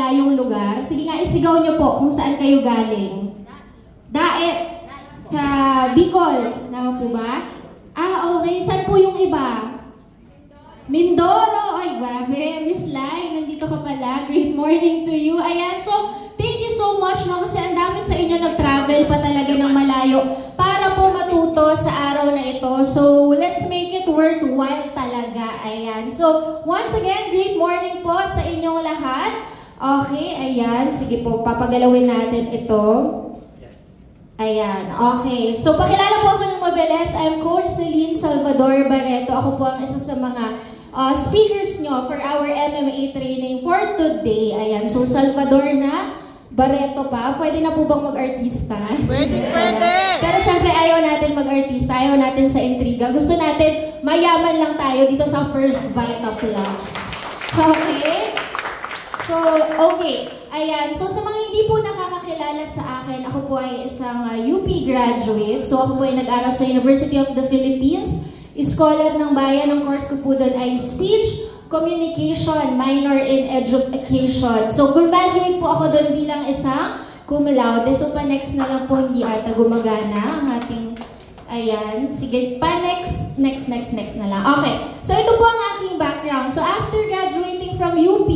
malayong lugar. Sige nga, isigaw nyo po kung saan kayo galing. Daet. Sa Bicol. Naman po ba? Ah, okay. Saan po yung iba? Mindoro. Ay, grabe. Miss Lai, nandito ka pala. Great morning to you. Ayan, so, thank you so much, no? Kasi ang dami sa inyo nag-travel pa talaga ng malayo para po matuto sa araw na ito. So, let's make it worthwhile talaga. Ayan. So, once again, great morning po sa inyong lahat. Okay, ayan. Sige po, papagalawin natin ito. Ayan, okay. So, pakilala po ako ng mabilis. I'm Coach Celine Salvador Barreto. Ako po ang isa sa mga speakers nyo for our MMA training for today. Ayan, so Salvador na, Barreto pa. Pwede na po bang mag-artista? Pwede, pwede! Pero syempre ayaw natin mag-artista, ayaw natin sa intriga. Gusto natin mayaman lang tayo dito sa First Vita Plus. Okay? So, okay. Ayan. So, sa mga hindi po nakakakilala sa akin, ako po ay isang UP graduate. So, ako po ay nag-aral sa University of the Philippines. Scholar ng bayan. Ang course ko po doon ay Speech Communication, minor in Education. So, graduate po ako doon bilang isang cum laude. So, pa-next na lang po, hindi ata gumagana ang ating, ayan, sige, pa-next na lang. Okay, so ito po ang aking background. So, after graduating from UP,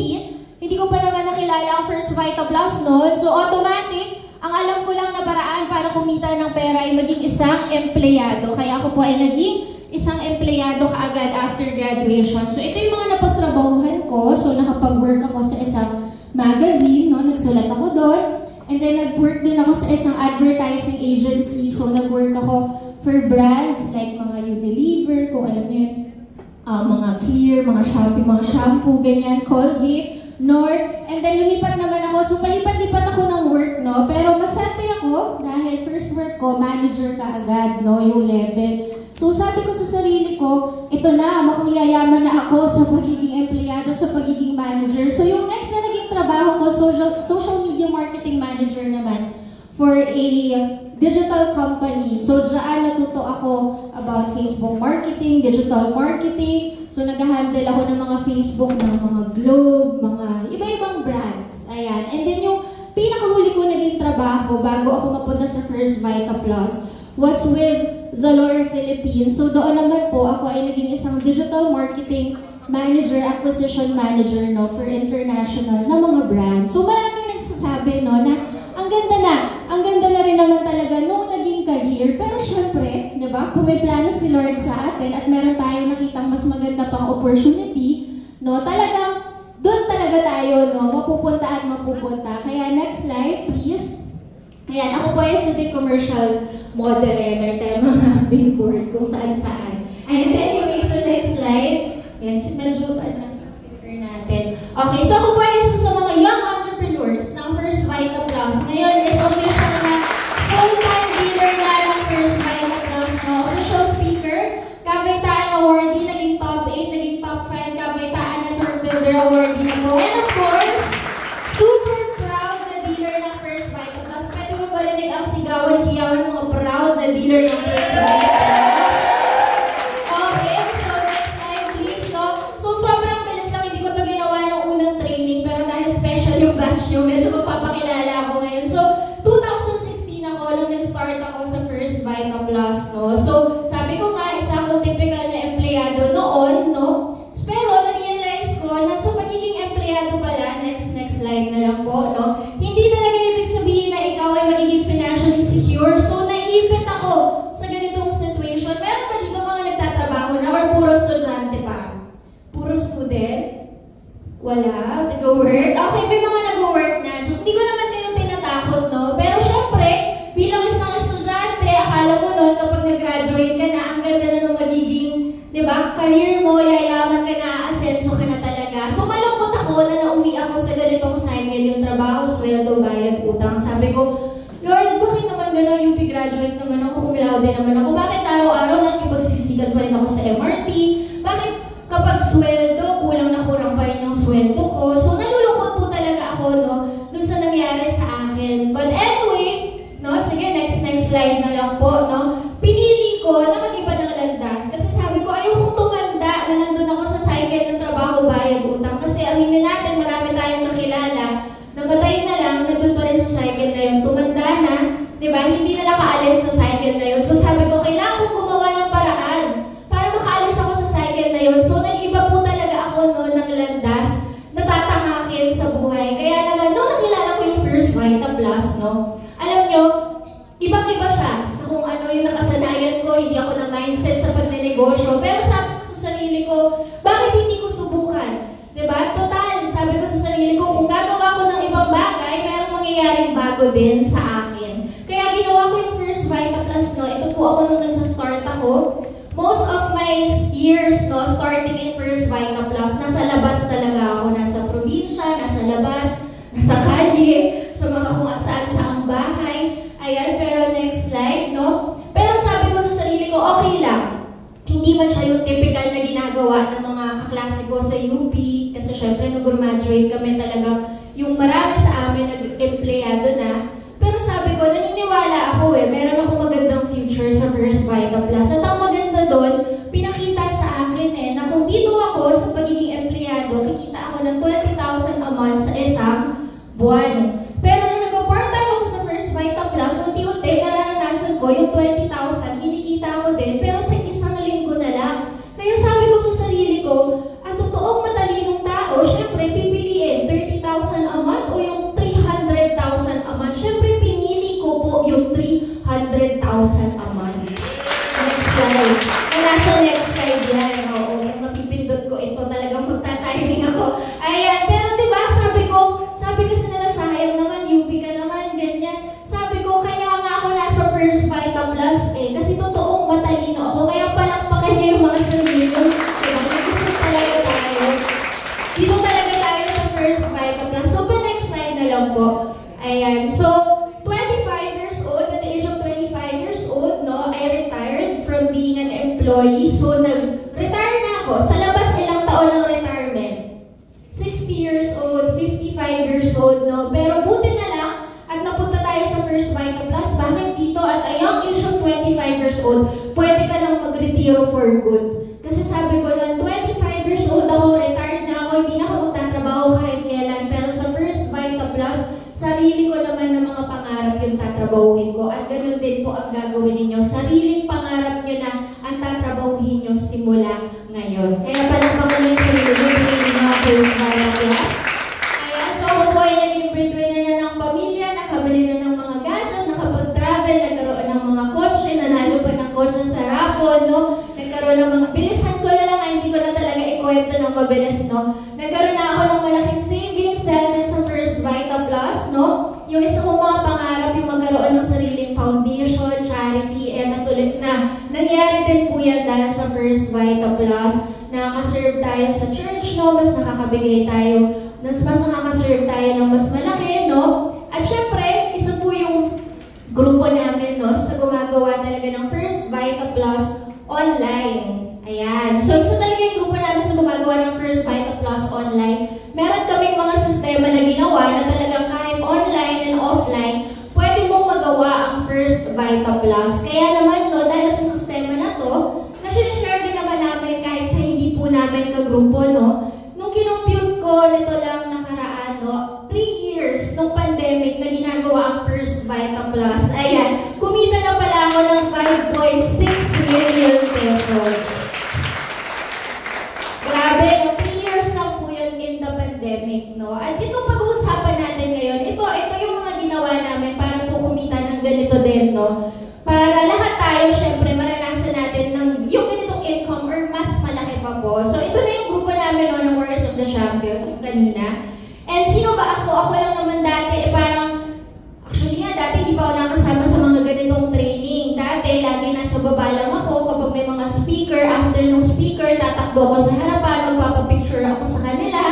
hindi ko pa naman nakilala ang First Vita Plus noon. So, automatic, ang alam ko lang na paraan para kumita ng pera ay maging isang empleyado. Kaya ako po ay naging isang empleyado kaagad after graduation. So, ito yung mga napagtrabahuhan ko. So, nakapag-work ako sa isang magazine, no? Nagsulat ako doon. And then, nag-work din ako sa isang advertising agency. So, nag-work ako for brands like mga Unilever, kung alam niyo yun, mga Clear, mga shampoo, ganyan, Colgate, North. And then, lumipat naman ako. So, palipat-lipat ako ng work, no? Pero, maswerte ako dahil first work ko, manager kaagad, no? Yung level. So, sabi ko sa sarili ko, ito na, makuyayaman na ako sa pagiging empleyado, sa pagiging manager. So, yung next na naging trabaho ko, social media marketing manager naman for a digital company. So, dyan natuto ako about Facebook marketing, digital marketing. So, nag-handle ako ng mga Facebook, ng mga Globe, mga iba-ibang brands. Ayan. And then, yung pinakahuli ko naging trabaho bago ako mapunta sa First Vita Plus was with Zalora Philippines. So doon naman po, ako ay naging isang digital marketing manager, acquisition manager, no, for international na mga brands. So maraming nagsasabi, no, na ang ganda na rin naman talaga nung naging career. Pero syempre, di ba, kung may plano si Lord sa atin at meron tayong nakitang mas maganda pang opportunity, no, talagang doon talaga tayo, no, mapupunta at mapupunta. Kaya next slide, please. Ayan, ako po ay city commercial model, meron tayong mga billboard kung saan-saan. And anyway, so next slide. Ayan, medyo picture natin. Okay, so ako po ay isa sa mga young entrepreneurs ng First Vita Plus. Ngayon is official na full-time dealer na ng First Vita Plus. No? Official speaker, Kabaytaan Awardee, naging top 8, naging top 5, Kabaytaan Network Builder Awardee na po. And of course, super proud na dealer ng First Vita Plus. Pwede mo balinig ang sigawan, hiyawan, mga proud na dealer ng First Vita Plus. Okay, so next slide please. So sobrang bilis lang, hindi ko ito ginawa ng unang training, pero dahil special yung batch nyo, medyo magpapakilala ako ngayon. So, 2016 ako nung nag-start ako sa First Vita Plus, no? So, sabi ko nga, isa akong typical na empleyado noon, no? Pero, na-realize ko na sa pagiging empleyado pala, next slide na lang po, no? Hindi talaga ibig sabihin na ikaw ay magiging financially secure. So, naipit ako sa ganitong situation. Meron ba dito mga nagtatrabaho na or puro estudyante pa? Puro student? Wala? Nag-work? Okay, may mga nag-work na. So, hindi ko naman kayo tinatakot, no? Pero syempre, bilang isang estudyante, akala mo nun kapag nag-graduate ka na, ang ganda na nung magiging, di ba, career mo, yayaman ka na, asenso ka na talaga. So, malungkot ako na nauwi ako sa ganitong cycle, yung trabaho, sweldo, bayad, utang. Sabi ko, Lord, bakit naman gano'n? UP graduate naman ako, cum laude naman ako. Bakit araw-araw nakipagsisigan pa rin ako sa MRT? Bakit kapag sweldo, kulang na kurang pa rin yung sweldo ko? So, nalulungkot po talaga ako, no, dun sa nangyari sa akin. But anyway, no, sige, next slide na lang po, no. Pinili ko na mag-iba ng landas kasi sabi ko, ayokong tumanda na nandun ako sa cycle ng trabaho, bayad, utang. Kasi aminin natin, marami tayong nakilala nagbago din sa akin. Kaya ginawa ko yung First Vita Plus, no? Ito po ako nung nagsa-start ako. Most of my years, no, starting in First Vita Plus, nasa labas talaga ako. Nasa probinsya, nasa labas, nasa kalye, sa mga kung saan-saang bahay. Ayan, pero next slide, no? Pero sabi ko sa sarili ko, okay lang. Hindi man siya yung typical na ginagawa ng mga kaklase ko sa UP. Kasi syempre, nung graduate kami talaga, yung marami sa amin nag-empleyado na. Pero sabi ko, naniniwala ako meron ako magandang future sa First Vita Plus. At ang maganda doon, pinakita sa akin na kung dito ako sa pagiging empleyado, kikita ako ng 20,000 a month sa isang buwan. Pero nung nag-part-time ako sa First Vita Plus, unti-unti nararanasan ko yung 20,000, kinikita ako din, pero sa isang linggo na lang. Kaya sabi ko sa sarili ko, ang totoong matalinong tao, syempre pipiliin 30,000 a month o yung 300,000 a month. Syempre pinili ko po yung 300,000 a month. Next slide. Nasa next slide yan. Oo, mapipindot ko ito. Talagang magta-timing ako. Ayan, pero diba sabi kasi nila sayang naman, UP ka naman, ganyan. Sabi ko, kaya nga ako nasa First Vita Plus kasi totoong matalino ako. Kaya palakpakan niya yung mga sarili ko. Diba? Kasi talaga tayo. Dito talaga tayo sa First Vita Plus. So, next slide na lang po. Ayan. So, 25 years old, at the age of 25 years old, no, I retired from being an employee. So, nag-retire na ako. Sa labas, ilang taon ng retirement? 60 years old, 55 years old, no? Pero buti na lang at napunta tayo sa First Vita Plus. Bakit dito at a young age of 25 years old, pwede ka nang mag-retiro for good? Kasi sabi ko noon, 25 years old ako, retired na ako, hindi na ako magtatrabaho kahit kailan. Pero sa First Vita Plus, sarili ko naman na mga pangarap yung tatrabahuhin ko. At ganun din po ang gagawin ninyo. Sariling pangarap nyo na ang tatrabahuhin nyo simula ngayon. Kaya palakpakan nyo yung sarili nyo, pinili mga First Vita Plus. Ayan, so ako po ay naging breadwinner na ng pamilya, nakabili na ng mga gadget, nakapag-travel, nagkaroon ng mga kotse, nanalo pa ng kotse sa raffle, no? Nagkaroon ng mga, bilisan ko na lang, hindi ko na talaga ikwento ng mabilis, no? Nagkaroon na ako ng malaking savings dahil din sa First Vita Plus, no? Yung isa kong mga pangarap, yung magkaroon ng sariling foundation, charity, natuloy na. Nangyari din po yan dahil sa First Vita Plus. Nakaka-serve tayo sa church, no? Mas nakakabigay tayo, mas nakaka-serve tayo ng mas malaki, no? At syempre, isa po yung grupo namin, no? Sa gumagawa talaga ng First Vita Plus online. Ayan. So, isa talaga yung grupo namin sa gumagawa ng First Vita Plus online. Meron kaming mga sistema na ginawa na talagang kahit online and offline, pwede mong magawa ang First Vita Plus. Kaya naman, no, dahil sa sistema na to, na-share din naman namin kahit sa hindi po namin kagrupo, no? Nung kinumpute ko, nito lang nakaraan, no? 3 years nung pandemic na ginagawa ang First Vita Plus. Ayan, kumita na pala ako ng 5.6 million pesos. Grabe, no? 3 years lang po yun in the pandemic, no? At ito pag-uusapan natin ngayon, ito yung mga ginawa namin para po kumita ng ganito din, no? Para lahat tayo, syempre, maranasan natin ng yung ganitong income or mas malaki pa po. So, ito na yung grupo namin, no, ng Warriors of the Champions, yung kanina. And sino ba ako? Ako lang naman dati, parang, actually nga, dati hindi pa ako nakasama sa mga ganitong training. Dati, lagi nasa baba lang ako kapag may mga speaker. After nung speaker, tatakbo ko sa harapan, magpapapicture ako sa kanila.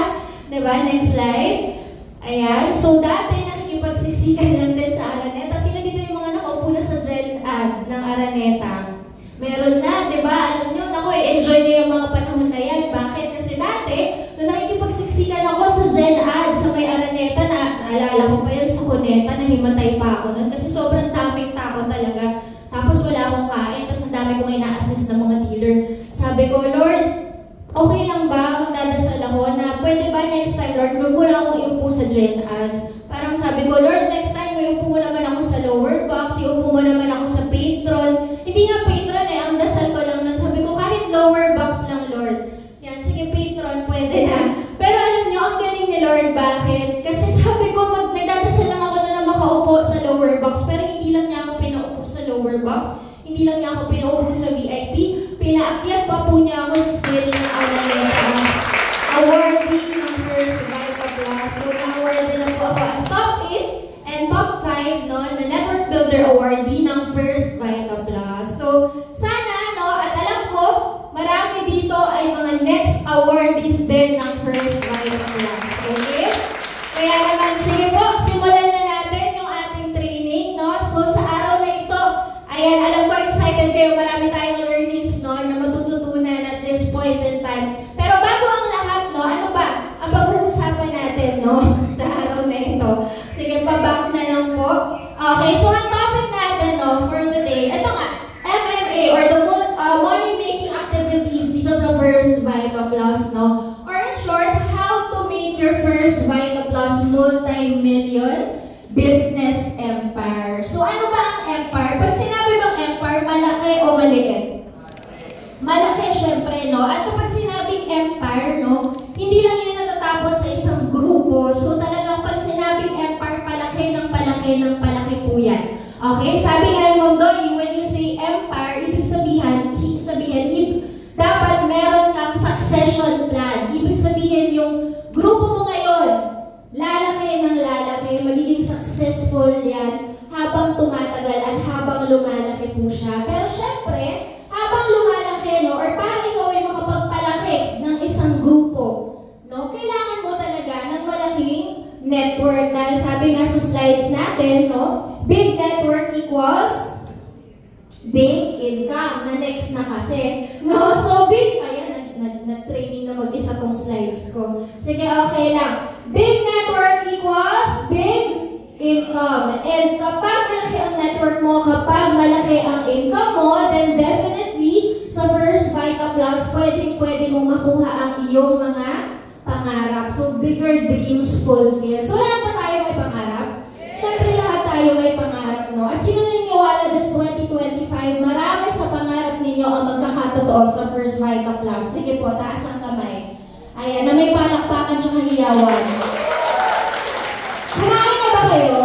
Diba? Next slide. Ayan. So, dati, nakikipagsisikan lang din sa Araneta. Sino dito yung mga nakaupo na sa Gen Ad ng Araneta? Meron na, di ba? Alam nyo, enjoy nyo yung mga panahon na yan. Bakit? Kasi dati, nung nakikipagsiksikan ako sa Gen Ad, sa may Araneta, naalala ko pa yun sa Cuneta, nahimatay pa ako nun. Kasi sobrang daming tao talaga. Tapos wala akong kain, tapos ang dami kong ina-assist ng mga dealer. Sabi ko, Lord, okay lang ba? Magdadasal ako na pwede ba next time, Lord, wag mo lang akong iupo sa Gen Ad. Parang sabi ko, Lord, next time, iupo mo naman ako sa lower box, iupo mo naman ako sa patron. Hindi nga patron ang dasal ko lang nun. Sabi ko, kahit lower box lang, Lord. Yan, sige, patron, pwede na. Pero alam nyo, ang galing ni Lord, bakit? Kasi sabi ko, nagdadasal lang ako na makaupo sa lower box, pero hindi lang niya ako pinaupo sa lower box. Hindi lang niya ako pinaupo sa VIP. Pinaakyat pa po niya ako sa stage ng Araneta as awardee ng First Vita Plus. So, na-awarded na po ako as top 8 and top 5 first Vital Plus. Okay? Kaya naman, sige po, simulan na natin yung ating training, no? So, sa araw na ito, ayan, alam ko, excited kayo, marami tayong learnings, no, na matututunan at this point in time. Pero bago ang lahat, no, ano ba ang pag-uusapan natin, no, sa araw na ito? Sige, pa-back na lang po. Okay, so ang topic natin, no, for today, ito nga, MMA, or the money-making activities dito sa First Vita Plus, no? Or in short, how to make your First Vita Plus multi-million business empire. So ano ba ang empire? Pag sinabi bang empire, malaki o maliit? Malaki, syempre, no? At kapag sinabing empire, no, hindi lang yan natatapos sa isang grupo. So talagang pag sinabing empire, palaki ng palaki ng palaki po yan. Okay? Sabi nga ni Ma'am Dolly, when you say empire, ibig sabihin, dapat meron kang succession plan. Ibig sabihin yung grupo mo ngayon, lalaki ng lalaki, magiging successful yan habang tumatagal at habang lumalaki po siya. Pero syempre, habang lumalaki, no, or para ikaw ay makapagpalaki ng isang grupo, no, kailangan mo talaga ng malaking network. Dahil sabi nga sa slides natin, no, big network equals big income. Na next na kasi. No? So, big, ayan, nag-training na mag-isa tong slides ko. Sige, okay lang. Big network equals big income. And kapag malaki ang network mo, kapag malaki ang income mo, then definitely, sa First Vita Plus, pwede mong makuha ang iyong mga pangarap. So, bigger dreams fulfilled. So, lahat ba tayo may pangarap? Siyempre, lahat tayo may pangarap, no? At sino naniniwala this 2025, marami sa pangarap ninyo ang magkakatotoo sa First Vita Plus. Sige po, taas ang kamay. Ayan, na may palakpakan siya kahiyawan. Kumain na ba kayo?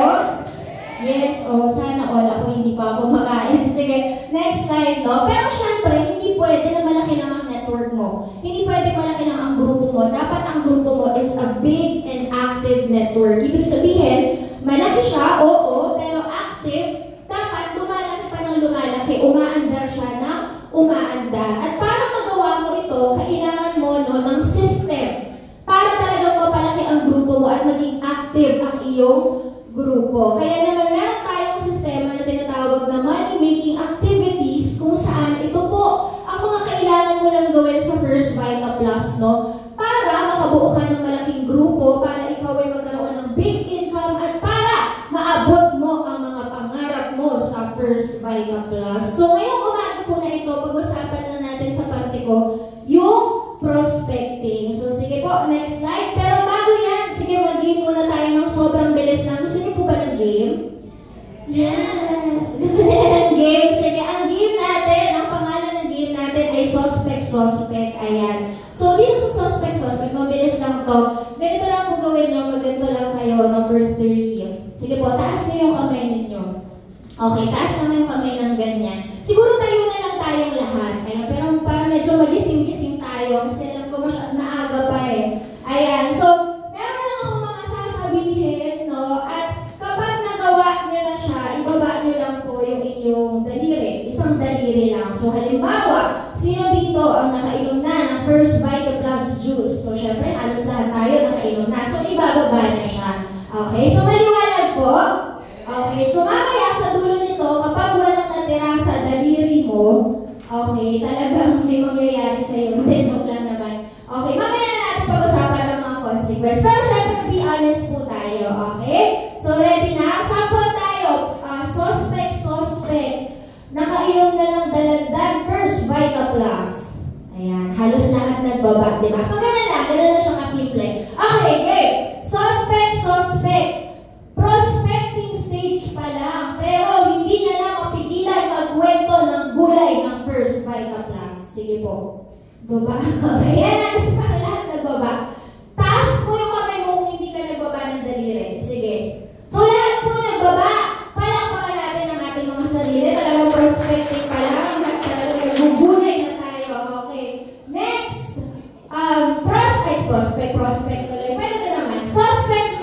Yes, sana all. Ako hindi pa ako makain. Sige, next slide, no? Pero syempre, hindi pwede na malaki lang ang network mo. Hindi pwede malaki lang ang grupo mo. Dapat ang grupo mo is a big and active network. Ibig sabihin, malaki siya, oo, pero active, dapat lumalaki pa ng lumalaki, umaandar siya ng umaandar. At para magawa mo ito, kailangan mo, no, ng system para talagang mapalaki ang grupo mo at maging active ang iyong grupo. Kaya naman meron tayong sistema na tinatawag na money-making activities kung saan ito po ang mga kailangan mo lang gawin sa First Vita Plus, no? Para makabuo ka ng malaking grupo, para ikaw ay magkaroon ng big income at para maabot mo ang mga pangarap mo sa First Vita Plus. So ngayong umaga po na ito, pag-usapan lang natin sa parte ko yung prospecting. So sige po, next slide. Pero bago yan, sige mag-game muna tayo ng sobrang bilis lang. Gusto niyo po ba ng game? Yes! Gusto niyo ng game? Sige, ang game natin, ang pangalan ng game natin ay Suspect. Ayan. So dito sa Suspect, mabilis lang to. Ganito lang po gawin nyo, magganto lang kayo, number 3. Sige po, taas nyo yung kamay ninyo. Okay, taas naman yung kamay ng ganyan. Siguro tayo na lang tayong lahat. Ayan, pero parang medyo magising-gising tayo kasi alam ko maaga pa eh. Ayan, so, meron lang akong mga sasabihin, no? At kapag nagawa nyo na siya, ibaba nyo lang po yung inyong daliri. Isang daliri lang. So, halimbawa, sino dito ang nakainom na ng First Vita Plus juice? So, syempre, halos lahat tayo nakainom na. So, ibababa na siya. Okay, so maliwanag po. Okay, so mamaya sa dulo nito, kapag walang natira sa daliri mo, okay, talagang may mangyayari sa'yo. Hindi, joke lang naman. Okay, mamaya na natin pag-usapan ng mga consequence. Pero syempre, be honest po tayo. Okay? So, ready na? Sample tayo. Suspect. Nakainom na ng dalandan First Vita Plus. Ayan, halos lahat nagbaba, diba? So, ganun na siya kasimple. Okay, game. Suspect. Prospecting stage pa lang, pero hindi niya na mapigilan magkwento ng gulay ng First Vita Plus. Sige po. Baba ang kamay. Yan, para lahat nagbaba. Taas mo yung kamay mo kung hindi ka nagbaba ng daliri. Sige. So, lahat po nagbaba. Palakpakan natin ang ating mga sarili. Talagang prospecting pa lang. Talagang nagbubulay na tayo. Okay. Next. Prospect tuloy. Pwede ka naman. Suspect.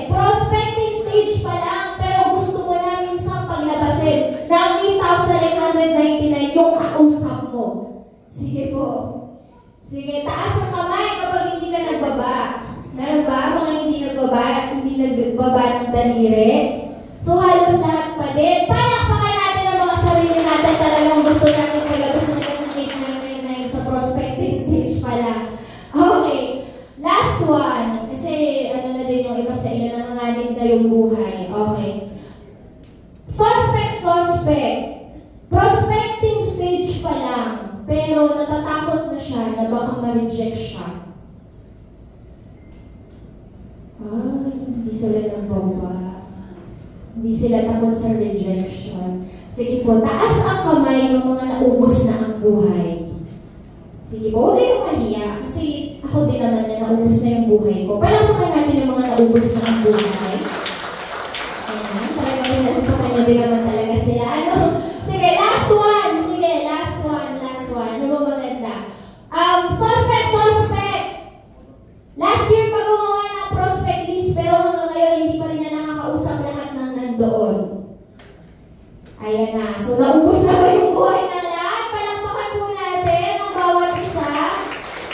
Prospecting stage pa lang, pero gusto mo na minsan paglabasin ng 8,899 yung kausap mo. Sige po. Sige, taas ang kamay kapag hindi ka nagbaba. nagbaba ng daliri. So halos lahat pa din. Palakpakan natin ang mga sarili natin, talagang gusto natin palabas na ng 8999 sa prospecting stage pala. Okay, last one. Kasi ano na din yung iba sa inyo, nanganganib na yung buhay. Okay. Suspect. Prospecting stage pa lang, pero natatakot na siya na baka ma-reject siya. Ay, hindi sila nagbaba. Hindi sila takot sa rejection. Sige po, taas ang kamay ng mga naubos na ang buhay. Sige po, huwag kayong mahiya. Kasi ako din naman na naubos na yung buhay ko. Palakpakan natin yung mga naubos na ang buhay. Ayan, talagang pinatupakan nyo din naman talaga sila. Ano? Sige, last one. Sige, last one. Ano ba maganda? Suspect. Last year pa gumawa ng prospect list, pero hanggang ngayon hindi pa rin niya nakakausap lahat ng nandoon. Ayan na. So, naubos na ba yung buhay ng lahat? Palakpakan po natin ang bawat isa.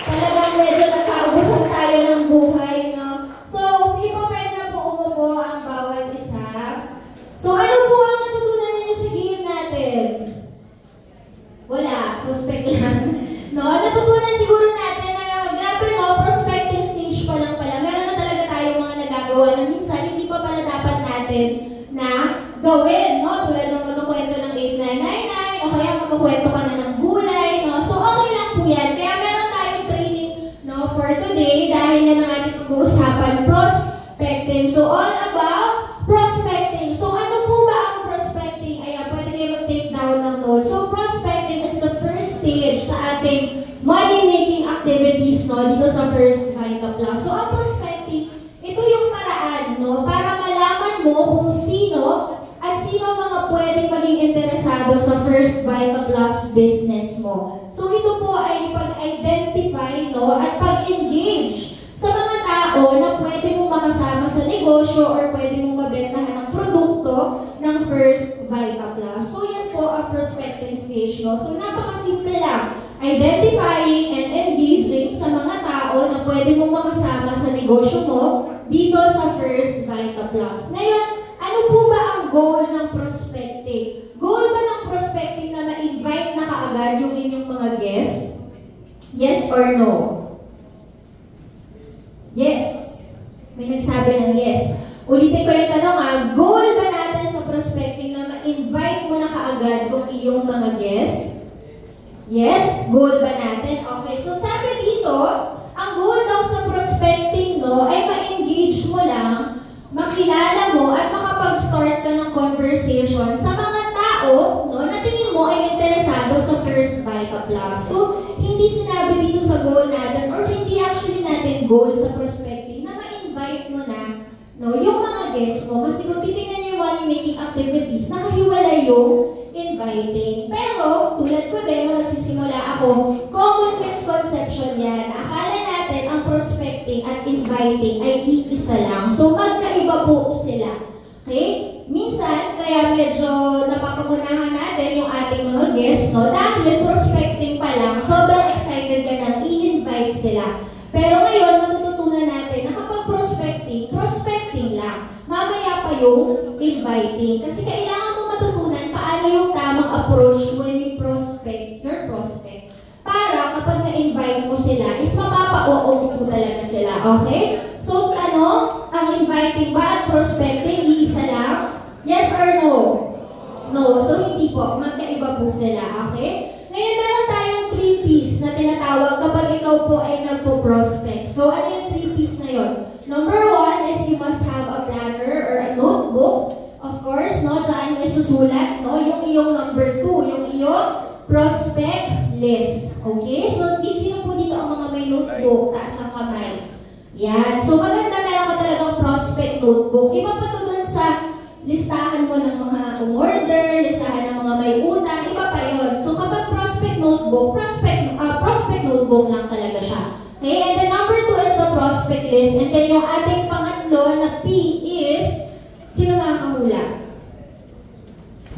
Talagang medyo nagkaubusan tayo ng buhay, no? So, sige po, pwede na po umupo ang bawat isa. So, ano po ang natutunan ninyo sa game natin? Wala. Suspect lang. No? Natutunan siguro natin na grabe, no? Prospecting stage pa lang pala. Meron na talaga tayong mga nagagawa na minsan hindi pa pala dapat natin na gawin, no? Tulad ng magkukwento ng 8999 o kaya magkukwento ka na ng gulay, no? So, okay lang po yan. Kaya meron tayong training, no, for today dahil yan ang ating pag-uusapan, prospecting. So, all about prospecting. So, ano po ba ang prospecting? Ayan, pwede kayo mag-take down ng notes. So, prospecting is the first stage sa ating money-making activities, no, dito sa First Vita Plus. So, ang prospecting, ito yung paraan, no, para malaman mo kung sino at sino mga pwedeng maging interesado sa First Vita Plus business mo. So, ito po ay pag-identify, no, at pag-engage sa mga tao na pwede mong makasama sa negosyo or pwede mong mabentahan ng produkto ng First Vita Plus. So, yan po ang prospecting stage, no. So, napakasimple lang. Identifying and engaging sa mga tao na pwede mong makasama sa negosyo mo dito sa First Vita Plus. Ngayon, ano po ba ang goal ng prospecting? Goal ba ng prospecting na ma-invite na kaagad yung inyong mga guests? Yes or no? Yes. May nagsabi ng yes. Ulitin ko yung tanong, goal ba natin sa prospecting na ma-invite mo na kaagad yung iyong mga guests? Yes, goal ba natin? Okay, so sabi dito, ang goal daw sa prospecting, no, ay ma-engage mo lang, makilala mo at makapag-start ka ng conversation sa mga tao, no, na tingin mo ay interesado sa First Vita Plus. So, hindi sinabi dito sa goal natin or hindi actually natin goal sa prospecting na ma-invite mo na, no, yung mga guests mo. Kasi kung titingnan niyo yung money-making activities, nakahiwalay yung inviting. Pero, tulad ko din, nung nagsisimula ako, common misconception yan. Akala natin ang prospecting at inviting ay iisa lang. So, magkaiba po sila. Okay? Minsan, kaya medyo napapangunahan natin yung ating mga guests, no? Dahil prospecting pa lang, sobrang excited ka nang i-invite sila. Pero ngayon, matututunan natin na kapag prospecting lang. Mamaya pa yung inviting. Kasi kailangan mo matutunan paano yung tamang approach when you prospect your prospect. Para kapag na-invite mo sila, is mapapa-oo po talaga sila. Okay? So, tanong, ang inviting ba at prospecting, iisa lang? Yes or no? No. So, hindi po. Magkaiba po sila. Okay? Ngayon, meron tayong 3 P's na tinatawag kapag ikaw po ay nagpo-prospect. So, ano yung 3 P's na yun? Number 1 is you must have a planner or a notebook. Of course, no? Diyan may susulat, no? Yung iyong number 2, yung iyong prospect list. Okay? So, sino po dito ang mga may notebook? Taas ang kamay. Yan. So, maganda meron ka talagang prospect notebook. Iba pa to dun sa listahan mo ng mga umorder, listahan ng mga may utang, iba pa yun. So, kapag prospect notebook, prospect notebook lang talaga siya. Okay? And then number 2 is the prospect list. And then yung ating pangatlo na P is, sino makakahula?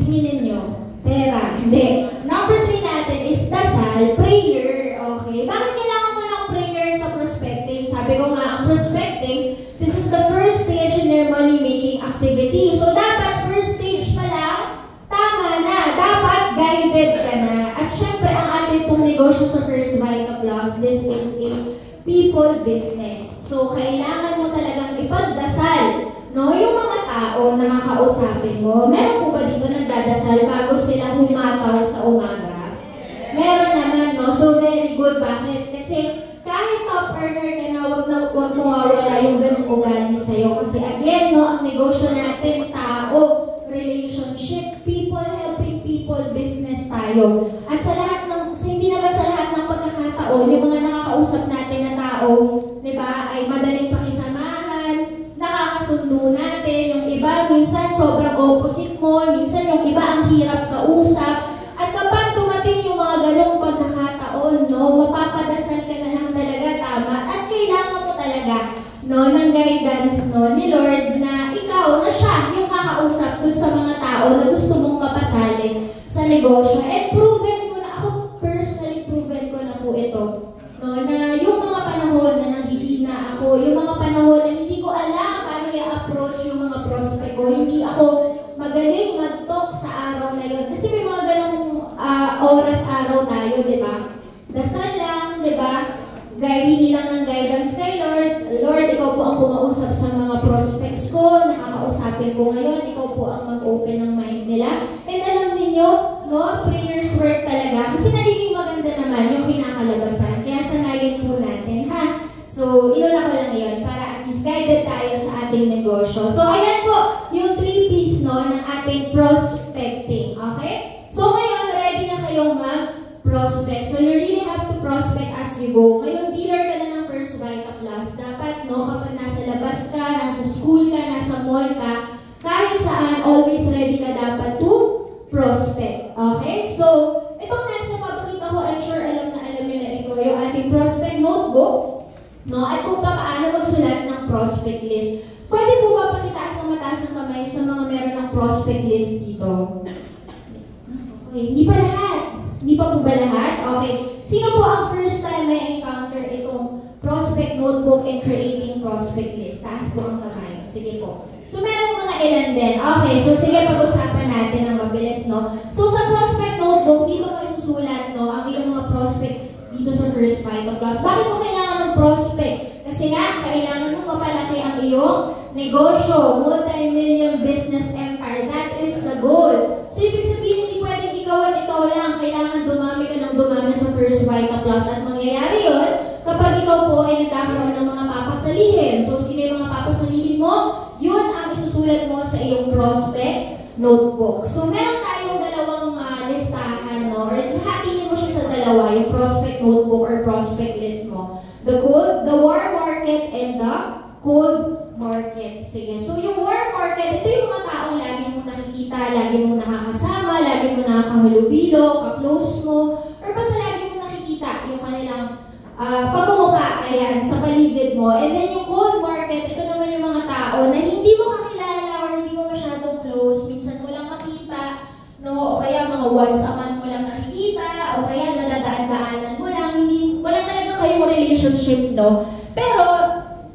Tinginin nyo. Pera. Hindi. Number 3 natin is dasal, prayer. Okay? Bakit kailangan mo ng prayer sa prospecting? Sabi ko nga, ang prospecting, this is the first their money-making activity. So, dapat first stage pa lang, tama na. Dapat guided ka na. At syempre, ang ating pong negosyo sa First Vita Plus, this is a people business. So, kailangan mo talagang ipagdasal, no? Yung mga tao na kakausapin mo, meron po ba dito nagdadasal bago sila humataw sa umaga? Meron naman, no? So, very good. Bakit? Kasi, kahit top earner ka na, wag mawawala yung ganung ugali sa'yo. Kasi, again, no, ang negosyo natin, tao, relationship, people helping people, business tayo. At sa lahat ng, hindi naman sa lahat ng pagkakataon, yung mga nakakausap natin na tao, di ba, ay madaling pakisamahan, nakakasundo natin, yung iba, minsan sobrang opposite mo, minsan yung iba ang hirap kausap. At kapag dumating yung mga ganong pagkakataon, no, mapapadasal ka na lang talaga, tama, at kailangan mo talaga, no, ng guidance, no, ni Lord na ikaw, na siya yung kakausap dun sa mga tao na gusto mong mapasalin sa negosyo. And proven ko na, ako personally proven ko na po ito, no, na yung mga panahon na nanghihina ako, yung mga panahon na hindi ko alam paano i-approach yung mga prospect ko, hindi ako magaling mag-talk sa araw na yun. Kasi may mga ganong oras araw tayo, di ba? Dasal lang, di ba? Hingi lang ng guidance kay Lord. Lord, ikaw po ang kumausap sa mga prospects ko, nakakausapin ko ngayon, ikaw po ang mag-open ng mind nila. And alam niyo, no, prayers work talaga. Kasi nagiging maganda naman yung kinakalabasan. Kaya sanayin po natin, ha? So, inuna ko lang yun para at least guided tayo sa ating negosyo. So, ayan po, yung 3 P's, no, ng ating prospecting. Okay? So, ngayon, ready na kayong mag-prospect. So, you really have to prospect as you go. Ngayon, dealer ka na ng First Vita Plus. Dapat, no, kapag nasa labas ka, nasa school ka, nasa mall ka, kahit saan, always ready ka dapat to prospect. Okay? So, itong next na papakita ko, I'm sure alam na alam nyo na ito, yung ating prospect notebook, no, at kung paano magsulat ng prospect list. Pwede po ba pakitaas ang mataas ng kamay sa mga meron ng prospect list dito? Okay, hindi pa lahat. Hindi pa po ba lahat? Okay. Sino po ang first time may encounter itong prospect notebook and creating prospect list? Taas po ang kamay. Sige po. So, meron mga ilan din. Okay, so sige, pag-usapan natin ang mabilis, no? So, sa prospect notebook, dito mo isusulat, no, ang iyong mga prospects dito sa First Vita Plus. Bakit mo kailangan ng prospect? Kasi nga, kailangan mo mapalaki ang iyong negosyo, multi-million business empire. That is the goal. So, ibig sabihin, hindi pwedeng ikaw at ikaw lang. Kailangan dumami ka ng dumami sa First Vita Plus. At mangyayari yun kapag ikaw po ay nagkakaroon ng mga papasalihin. So, sino yung mga papasalihin mo? Yun ang isusulat mo sa iyong prospect notebook. So, meron tayong dalawang listahan, no? Or hatiin mo siya sa dalawa, yung prospect notebook or prospect list mo. The warm market and the cold market. Sige. So, yung warm market, ito yung mga taong lagi mo nakikita, lagi mo nakakasama, lagi mo nakakahalubilo, ka-close mo, or basta lagi mo nakikita yung kanilang pagmumukha, ayan, sa paligid mo. And then yung cold market, ito naman yung mga tao na hindi mo kakilala or hindi mo masyadong close, minsan mo lang makita, no, o kaya mga once a month mo lang nakikita, o kaya nadadaan-daanan mo lang, wala talaga kayong relationship, no? Pero,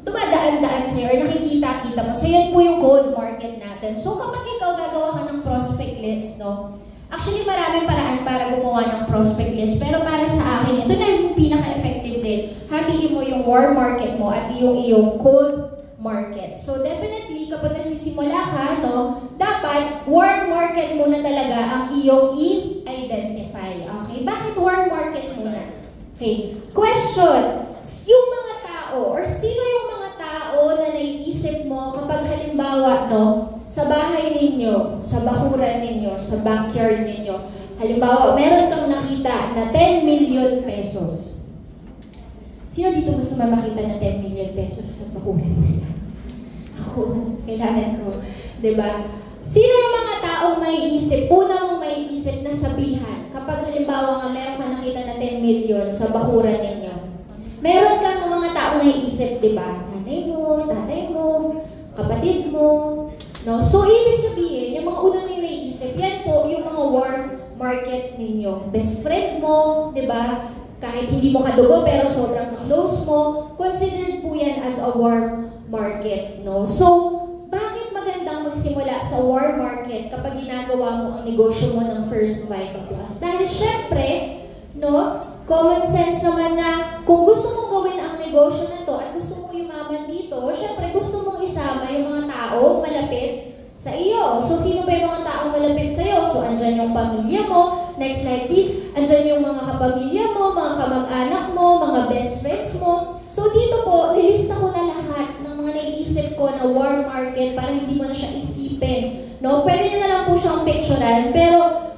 dumadaan-daan sa'yo or nakikita-kita mo. So, yan po yung cold market natin. So, kapag ikaw gagawa ka ng prospect list, no? Actually, maraming paraan para gumawa ng prospect list. Pero para sa akin, ito na yung pinaka-effective din. Hatiin mo yung warm market mo at yung iyong cold market. So, definitely, kapag nagsisimula ka, no, dapat warm market muna talaga ang iyong i-identify. Okay? Bakit warm market muna? Okay. Question. Yung mga tao, or sino yung mga tao na naiisip mo kapag halimbawa, no, sa bahay ninyo, sa bakuran ninyo, sa backyard ninyo, halimbawa, meron kang nakita na 10 million pesos. Sino dito gusto makita na 10 million pesos sa bakuran ninyo? Ako, kailangan ko. Diba? Sino yung mga taong may isip, una mong may isip na sabihan, kapag halimbawa nga meron kang nakita na 10 million sa bakuran ninyo? Meron kang mga taong naiisip, diba? Nanay mo, tatay mo, kapatid mo, no? So, ibig sabihin, yung mga unang yung naiisip, yan po yung mga warm market ninyo. Best friend mo, diba? Kahit hindi mo kadugo, pero sobrang close mo, considered po yan as a warm market, no? So, bakit magsimula sa war market kapag ginagawa mo ang negosyo mo ng First Vita Plus. Dahil syempre, no, common sense naman na kung gusto mong gawin ang negosyo na to at gusto mong yumaman dito, syempre gusto mong isama yung mga taong malapit sa iyo. So, sino ba yung mga taong malapit sa iyo? So, andyan yung pamilya mo. Next slide, please. Andyan yung mga kapamilya mo, mga kamag-anak mo, mga best friends mo. So, dito po, nilista ko na lahat ng mga naiisip ko na war market para hindi mo na siya isipin. No? Pwede nyo na lang po siyang picturean, pero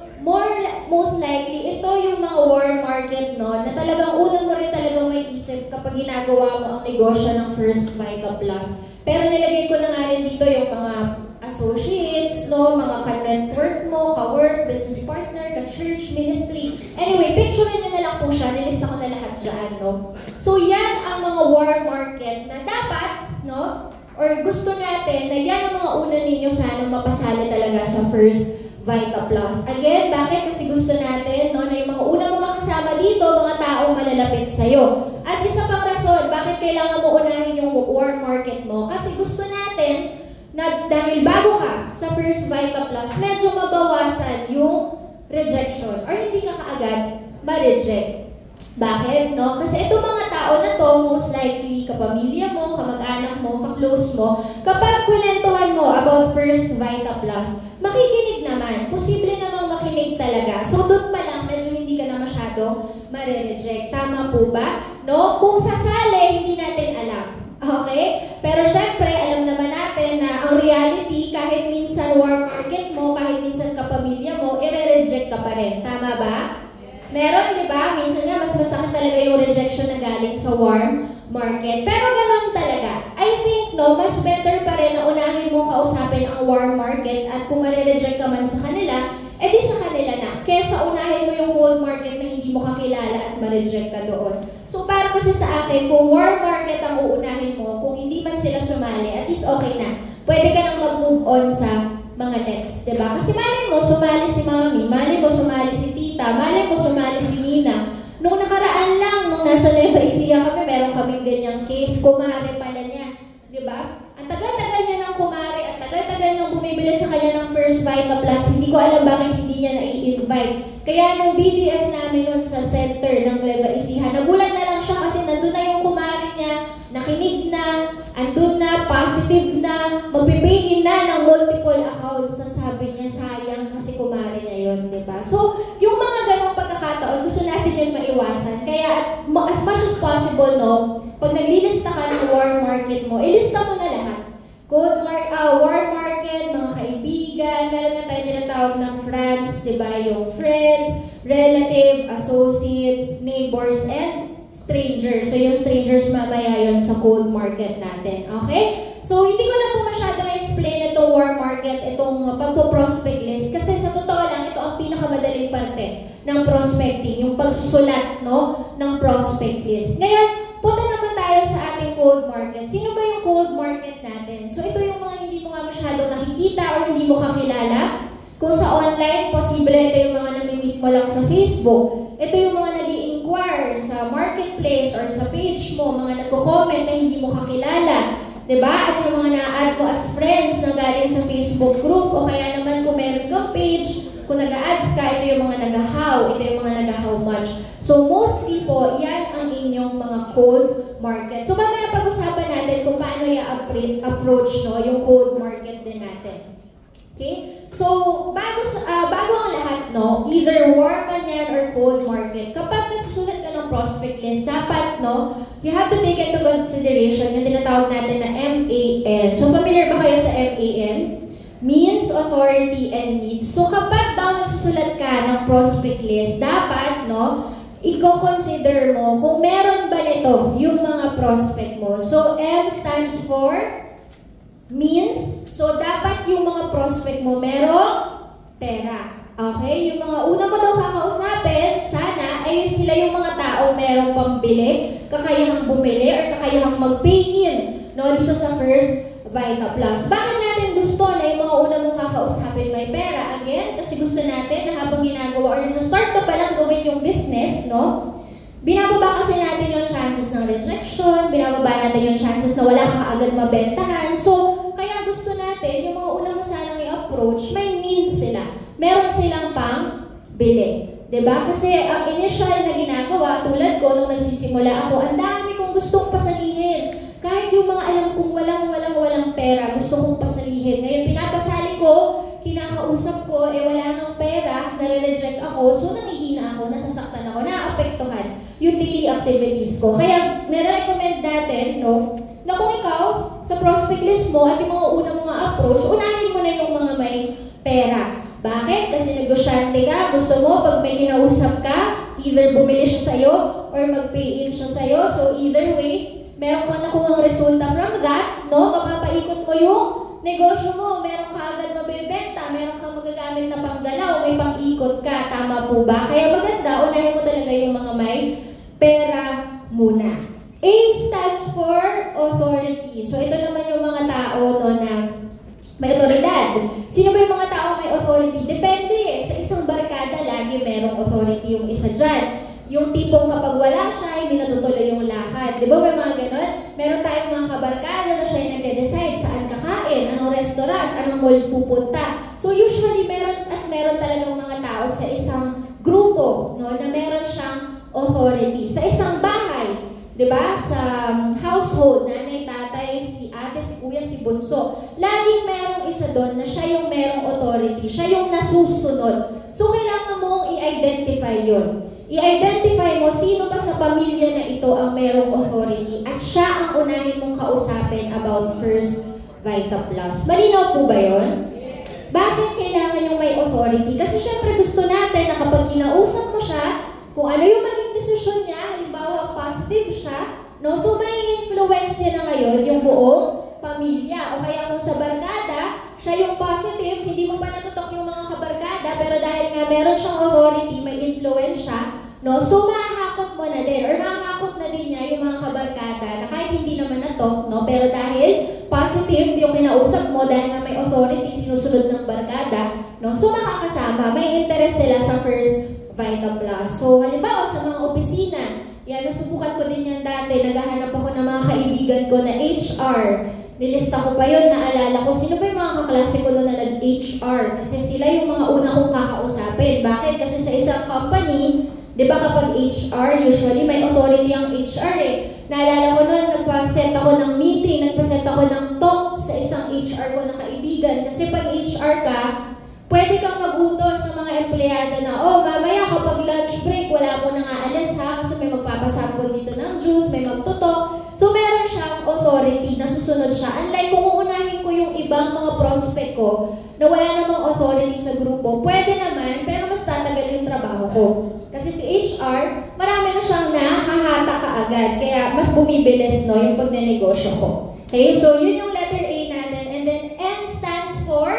most likely, ito yung mga war market, no, na talagang una mo rin talagang may isip kapag ginagawa mo ang negosyo ng First Vita Plus. Pero nilagay ko na nga rin dito yung mga associates, no, mga ka-network mo, ka-work, business partner, ka-church, ministry. Anyway, picturein nyo na lang po siya. Nilista ko na lahat dyan, no. So, yan ang mga war market na dapat, no, or gusto natin na yan ang mga una ninyo sana mapasali talaga sa First Vita Plus. Again, bakit? Kasi gusto natin, no, na yung mga una mo makasama dito, mga taong malalapit sa'yo. At isa pang rason, bakit kailangan mo unahin yung war market mo? Kasi gusto natin na dahil bago ka sa First Vita Plus, medyo mabawasan yung rejection or hindi ka kaagad ma-reject. Bakit? No? Kasi itong mga tao na to, most likely, kapamilya mo, kamag-anak mo, ka-close mo, kapag kunentuhan mo about First Vita Plus, makikinig naman. Posible namang makinig talaga. So, doon pa lang, medyo hindi ka na masyado ma-reject. Tama po ba? No? Kung sasali, hindi natin alam. Okay? Pero syempre, alam naman natin na ang reality, kahit minsan war market mo, kahit minsan kapamilya mo, i-reject ka pa rin. Tama ba? Meron, di ba? Minsan nga, mas masakit talaga yung rejection na galing sa warm market. Pero ganoon talaga. I think, no, mas better pa rin na unahin mo kausapin ang warm market at kung ma-reject ka man sa kanila, edi sa kanila na. Kesa unahin mo yung cold market na hindi mo kakilala at ma-reject ka doon. So, para kasi sa akin, kung warm market ang uunahin mo, kung hindi man sila sumali, at least okay na. Pwede ka nang mag-move on sa mga next, diba? Kasi malay mo, sumali si mami, malay mo, sumali si tita, malay mo, sumali si Nina. Nung nakaraan lang, nung nasa Nueva Ecija kami, meron kaming ganyang case, kumare pala niya, diba? Ang tagal-tagal niya ng kumare at tagal-tagal nang bumibili sa kanya ng First Vita Plus, hindi ko alam bakit hindi niya na-i-invite. Kaya nung BDF namin nun sa center ng Nueva Ecija, nagulat na lang siya kasi nandun na yung kumare niya, nakinig na, andun na, positive na, magpipay na ng multiple accounts na sabi niya, sayang kasi kumare niya yun, diba? So, yung mga ganong pagkakataon, gusto natin yun maiwasan. Kaya as much as possible, no, pag naglilista ka ng war market mo, ilista mo na lahat. War market, mga kaibigan, meron na tayo tinatawag na friends, diba? Yung friends, relative, associates, neighbors, and strangers. So, yung strangers mamaya yun sa cold market natin. Okay? So, hindi ko na po masyadong explain ito war market, itong pagpo-prospect list. Kasi sa totoo lang, ito ang pinakamadaling parte ng prospecting, yung pagsusulat, no, ng prospect list. Ngayon, punta naman tayo sa ating cold market. Sino ba yung cold market natin? So, ito yung mga hindi mo nga masyadong nakikita o hindi mo kakilala. Kung sa online, posible ito yung mga nami-meet mo lang sa Facebook. Ito yung mga nag-i-inquire sa marketplace or sa page mo, mga nagko-comment na hindi mo kakilala. Diba? At yung mga na-add mo as friends na galing sa Facebook group o kaya naman kung meron kang page, kung nag-a-ads ka, ito yung mga nag-how, ito yung mga nag-how much. So mostly po, yan ang inyong mga cold market. So mamaya pag-usapan natin kung paano i-approach, no, yung cold market din natin. Okay? So, bago ang lahat, no, either warm man yan or cold market, kapag nasusulat ka ng prospect list, dapat, no, you have to take into consideration yung tinatawag natin na MAN. So, familiar ba kayo sa MAN? Means, authority, and needs. So, kapag daw nasusulat ka ng prospect list, dapat, no, i-consider mo kung meron ba nito yung mga prospect mo. So, M stands for means. So, dapat yung mga prospect mo merong pera. Okay? Yung mga una mo daw kakausapin, sana ay sila yung mga tao merong pambili, kakayahang bumili, or kakayahang mag-pay-in, no, dito sa First Vita Plus. Bakit natin gusto na yung mga una mong kakausapin may pera? Again, kasi gusto natin na habang ginagawa or nasa-start ka pa lang gawin yung business, no? Binababa kasi natin yung chances ng rejection, binababa natin yung chances na wala kang agad mabentahan. So, kaya gusto natin, yung mga una mo sana approach, may means sila. Meron silang pang bili. Diba? Kasi ang initial na ginagawa, tulad ko, nung nagsisimula ako, ang dami kong gustong pasalihin. Kahit yung mga alam kong walang pera, gusto kong pasalihin. Ngayon, pinapasali ko, kinakausap ko, wala nang pera, nare-reject ako, so nangihina ako, nasasaktan ako, naapektuhan yung daily activities ko. Kaya, nire-recommend natin, no, na kung ikaw, sa prospect list mo, at yung mga unang mga approach, unahin mo na yung mga may pera. Bakit? Kasi negosyante ka, gusto mo, pag may kinausap ka, either bumili siya sa'yo, or mag-pay in siya sa'yo, so either way, meron kang nakuhang resulta from that, no? Mapapaikot mo yung negosyo mo, meron ka agad mabibenta, meron kang magagamit na panggalaw, may pang-ikot ka, tama po ba? Kaya maganda, unahin mo talaga yung mga may pera muna. A stands for authority. So ito naman yung mga tao, no, na may otoridad. Sino ba yung mga tao may authority? Depende. Sa isang barkada, lagi merong authority yung isa dyan. Yung tipong kapag wala siya, hindi natutuloy yung lakad. Di ba may mga ganon? Meron tayong mga kabarkada na siya yung nagde-decide saan kakain, anong restaurant, anong mall pupunta. So usually, meron talagang mga tao sa isang grupo, no, na meron siyang authority. Sa isang bahay, di ba? Sa household, nanay, tatay, si ate, si kuya, si bunso. Laging merong isa doon na siya yung merong authority. Siya yung nasusunod. So, kailangan mong i-identify yun. I-identify mo sino ba sa pamilya na ito ang merong authority at siya ang unahin mong kausapin about First Vita Plus. Malinaw po ba yun? Bakit kailangan yung may authority? Kasi syempre gusto natin na kapag kinausap mo siya, kung ano yung maging desisyon niya, halimbawa positive siya, no? So may influence niya na ngayon yung buong pamilya. O kaya kung sa barkada, siya yung positive, hindi mo pa natutok yung mga kabarkada, pero dahil nga meron siyang authority, may influence siya, no? So mahahakot mo na din, or mahahakot na din niya yung mga kabarkada na kahit hindi naman natok, no? Pero dahil positive yung kinausap mo, dahil nga may authority, sinusunod ng barkada, no? So makakasama, may interest sila sa First Vita Plus. So halimbawa sa mga opisina, yan, nasubukan ko din yan dati, naghahanap ako ng mga kaibigan ko na HR. Nilista ko pa yun, naalala ko, sino ba yung mga kaklase ko doon na nag-HR? Kasi sila yung mga una kong kakausapin. Bakit? Kasi sa isang company, di ba kapag HR, usually may authority ang HR eh. Naalala ko noon, nagpa-set ako ng meeting, nagpa-set ako ng talk sa isang HR ko na kaibigan. Kasi pag HR ka, pwede kang mag-utos sa mga empleyado na, oh, mamaya kapag lunch break, wala mo nang aalis ha, kasi may magpapasapon dito ng juice, may magtutok. So, meron siyang authority na susunod siya. Unlike kung uunahin ko yung ibang mga prospect ko na wala namang authority sa grupo, pwede naman, pero mas tatagal yung trabaho ko. Kasi si HR, marami na siyang nakahata kaagad, kaya mas bumibilis, no, yung pagnenegosyo ko. Okay, so yun yung letter A natin. And then, N stands for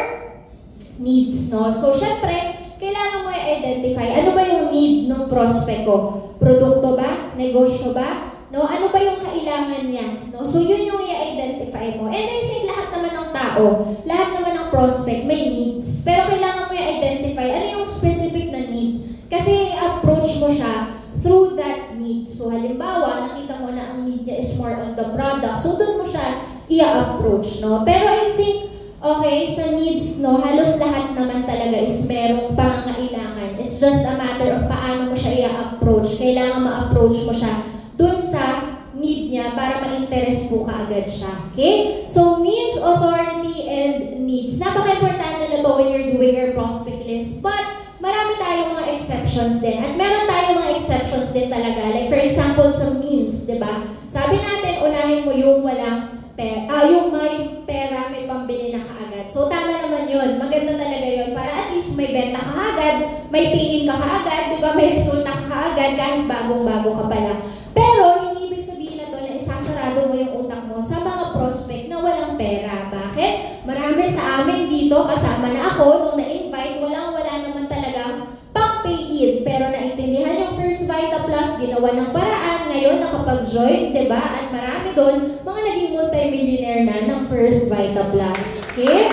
needs, no? So, syempre, kailangan mo i-identify ano ba yung need ng prospect ko. Produkto ba? Negosyo ba? No? Ano ba yung kailangan niya? No? So, yun yung i-identify mo. And I think lahat naman ng tao, lahat naman ng prospect may needs. Pero kailangan mo i-identify ano yung specific na need. Kasi i-approach mo siya through that need. So, halimbawa, nakita mo na ang need niya is more on the product. So, doon mo siya i-approach, no? Pero I think, okay, sa needs, no, halos lahat naman talaga is merong pangangailangan. It's just a matter of paano mo siya i-approach. Kailangan ma-approach mo siya dun sa need niya para ma-interest po kaagad siya. Okay? So, means, authority, and needs. Napaka-importante na to when you're doing your prospect list. But, marami tayong mga exceptions din. At meron tayong mga exceptions din talaga. Like, for example, sa means, di ba? Sabi natin, unahin mo yung walang pera, yung may pera, may pambili na kaagad. So, tama naman yun. Maganda talaga yun. Para at least may benta ka kaagad, may pay-in ka kaagad, di ba? May resulta ka kaagad kahit bagong-bago ka pala. Pero, hindi ibig sabihin na to na isasarado mo yung utak mo sa mga prospect na walang pera. Bakit? Marami sa amin dito, kasama na ako, nung na-invite, walang-wala naman talagang pang-pay-in. Pero naintindihan yung First Vita Plus, ginawa ng paraan, ngayon nakapag-join, diba? At marami doon, mga naging multi-millionaire na ng First Vita Plus. Okay?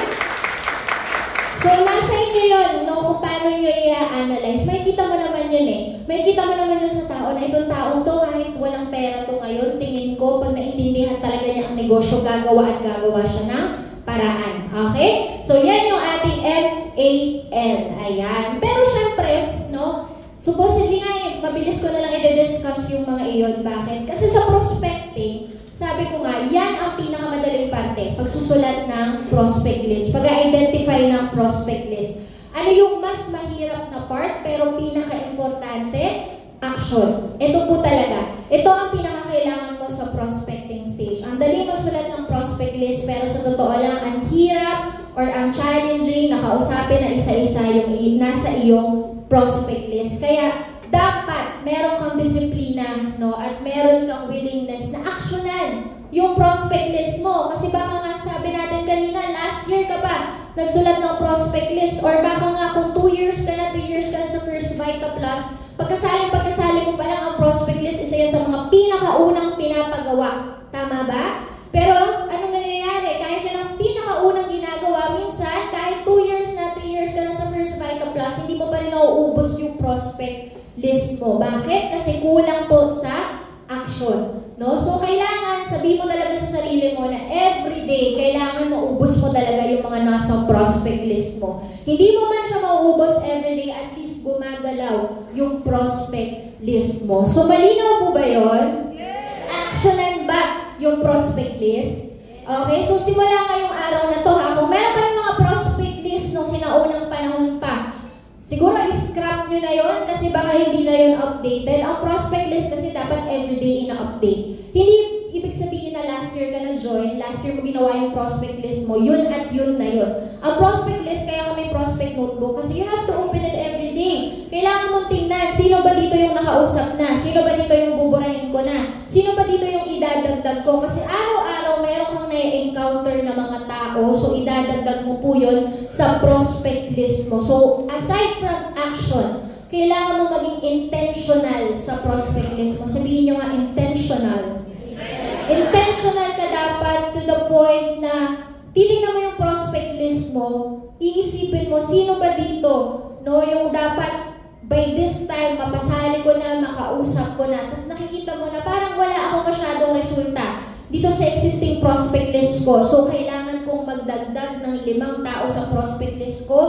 So, nasa inyo yun, no? Kung paano nyo i-analyze. May kita mo naman yun eh. May kita mo naman yun sa tao na itong taong to, kahit walang pera to ngayon, tingin ko, pag naintindihan talaga niya ang negosyo, gagawa at gagawa siya ng paraan. Okay? So, yan yung ating MAN. Ayan. Pero syempre, no, supposedly nga, mabilis ko na lang i-discuss yung mga iyon. Bakit? Kasi sa prospecting, sabi ko nga, yan ang pinakamadaling parte. Pagsusulat ng prospect list, pag-identify ng prospect list. Ano yung mas mahirap na part, pero pinaka-importante? Action. Ito po talaga. Ito ang pinakakailangan mo sa prospecting stage. Ang dali magsulat ng prospect list, pero sa totoo lang, ang hirap or ang challenging na kausapin na isa-isa yung nasa iyong prospect list. Kaya, dapat meron kang disiplina, no? At meron kang willingness na aksyonan yung prospect list mo. Kasi baka nga sabi natin kanina, last year ka ba nagsulat ng prospect list? Or baka nga kung 2 years ka na, 3 years ka na sa First Vita Plus, pagkasali mo pa lang ang prospect list, isa yan sa mga pinakaunang pinapagawa. Tama ba? Pero anong nangyayari? Kahit yan ang pinakaunang ginagawa, minsan, kahit 2 years na, 3 years ka na sa First Vita Plus, hindi mo pa rin nauubos yung prospect list mo. Bakit? Kasi kulang po sa action. No? So, kailangan, sabihin mo talaga sa sarili mo na everyday, kailangan maubos mo talaga yung mga nasa prospect list mo. Hindi mo man siya mauubos everyday, at least gumagalaw yung prospect list mo. So, malinaw po ba yun? Yes! Actionan ba yung prospect list? Okay, so simula ngayong araw na to ha, kung meron kayong mga prospect list nung sinaunang panahon pa, siguro i-scrap nyo na yon kasi baka hindi na yun updated. Ang prospect list kasi dapat everyday ina-update. Hindi ibig sabihin na last year ka na-join, last year mo ginawa yung prospect list mo, yun at yun na yun. Ang prospect list, kaya kami prospect notebook, kasi you have to open it every day. Kailangan mong tingnan, sino ba dito yung nakausap na? Sino ba dito yung buburahin ko na? Sino ba dito yung idadagdag ko? Kasi araw-araw meron kang na-encounter na mga tao, so idadagdag mo po yun sa prospect list mo. So, aside from action, kailangan mo maging intentional sa prospect list mo. Sabihin nyo nga, intentional. Intentional ka dapat to the point na titingnan mo yung prospect list mo, iisipin mo, sino ba dito, no, yung dapat by this time, mapasali ko na, makausap ko na, tapos nakikita mo na parang wala akong masyadong resulta dito sa existing prospect list ko. So, kailangan kong magdagdag ng 5 tao sa prospect list ko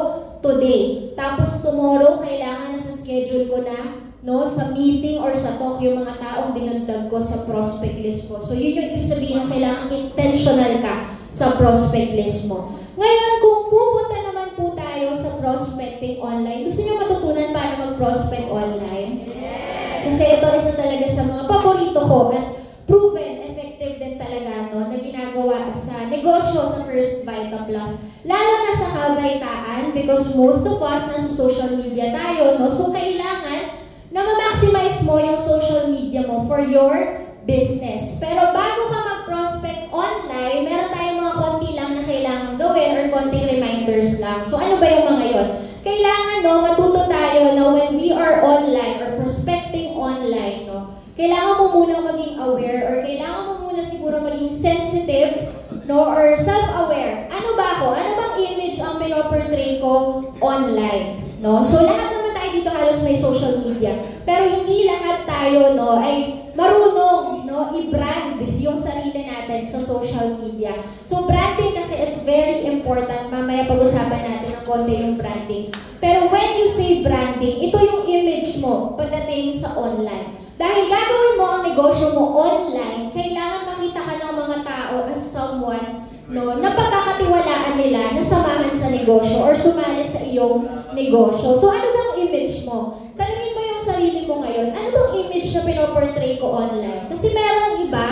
today. Tapos, tomorrow, kailangan na sa schedule ko na, no, sa meeting or sa talk yung mga taong dinagdag ko sa prospect list ko. So, yun yung ibig sabihin na kailangan intentional ka sa prospect list mo. Ngayon, kung pupunta naman po tayo sa prospecting online, gusto nyo matutunan paano mag-prospect online? Yes! Kasi ito isa talaga sa mga paborito ko at proven effective din talaga, no, na ginagawa sa negosyo sa First Vita Plus. Lalo na sa kabaitaan because most of us nasa social media tayo, no? So, kailangan na ma-maximize mo yung social media mo for your business. Pero bago ka mag-prospect online, meron tayong mga konti lang na kailangan gawin or konting reminders lang. So, ano ba yung mga yon? Kailangan, no, matuto tayo na when we are online or prospecting online, no, kailangan mo muna maging aware or kailangan mo muna siguro maging sensitive, no, or self-aware. Ano ba ako? Ano bang image ang pinoportray ko online? No? So, lahat naman tayo dito halos may social media. Pero hindi lahat tayo, no, ay marunong, no, i-brand yung sarili natin sa social media. So, branding kasi is very important. Mamaya pag-usapan natin ng konti yung branding. Pero when you say branding, ito yung image mo pagdating sa online. Dahil gagawin mo ang negosyo mo online, kailangan makita ka ng mga tao as someone, no, na pagkakatiwalaan nila na samahan sa negosyo or sumali sa iyong negosyo. So, ano bang image mo? Tanungin mo yung sarili mo ngayon, ano bang image na pinoportray ko online? Kasi merong iba,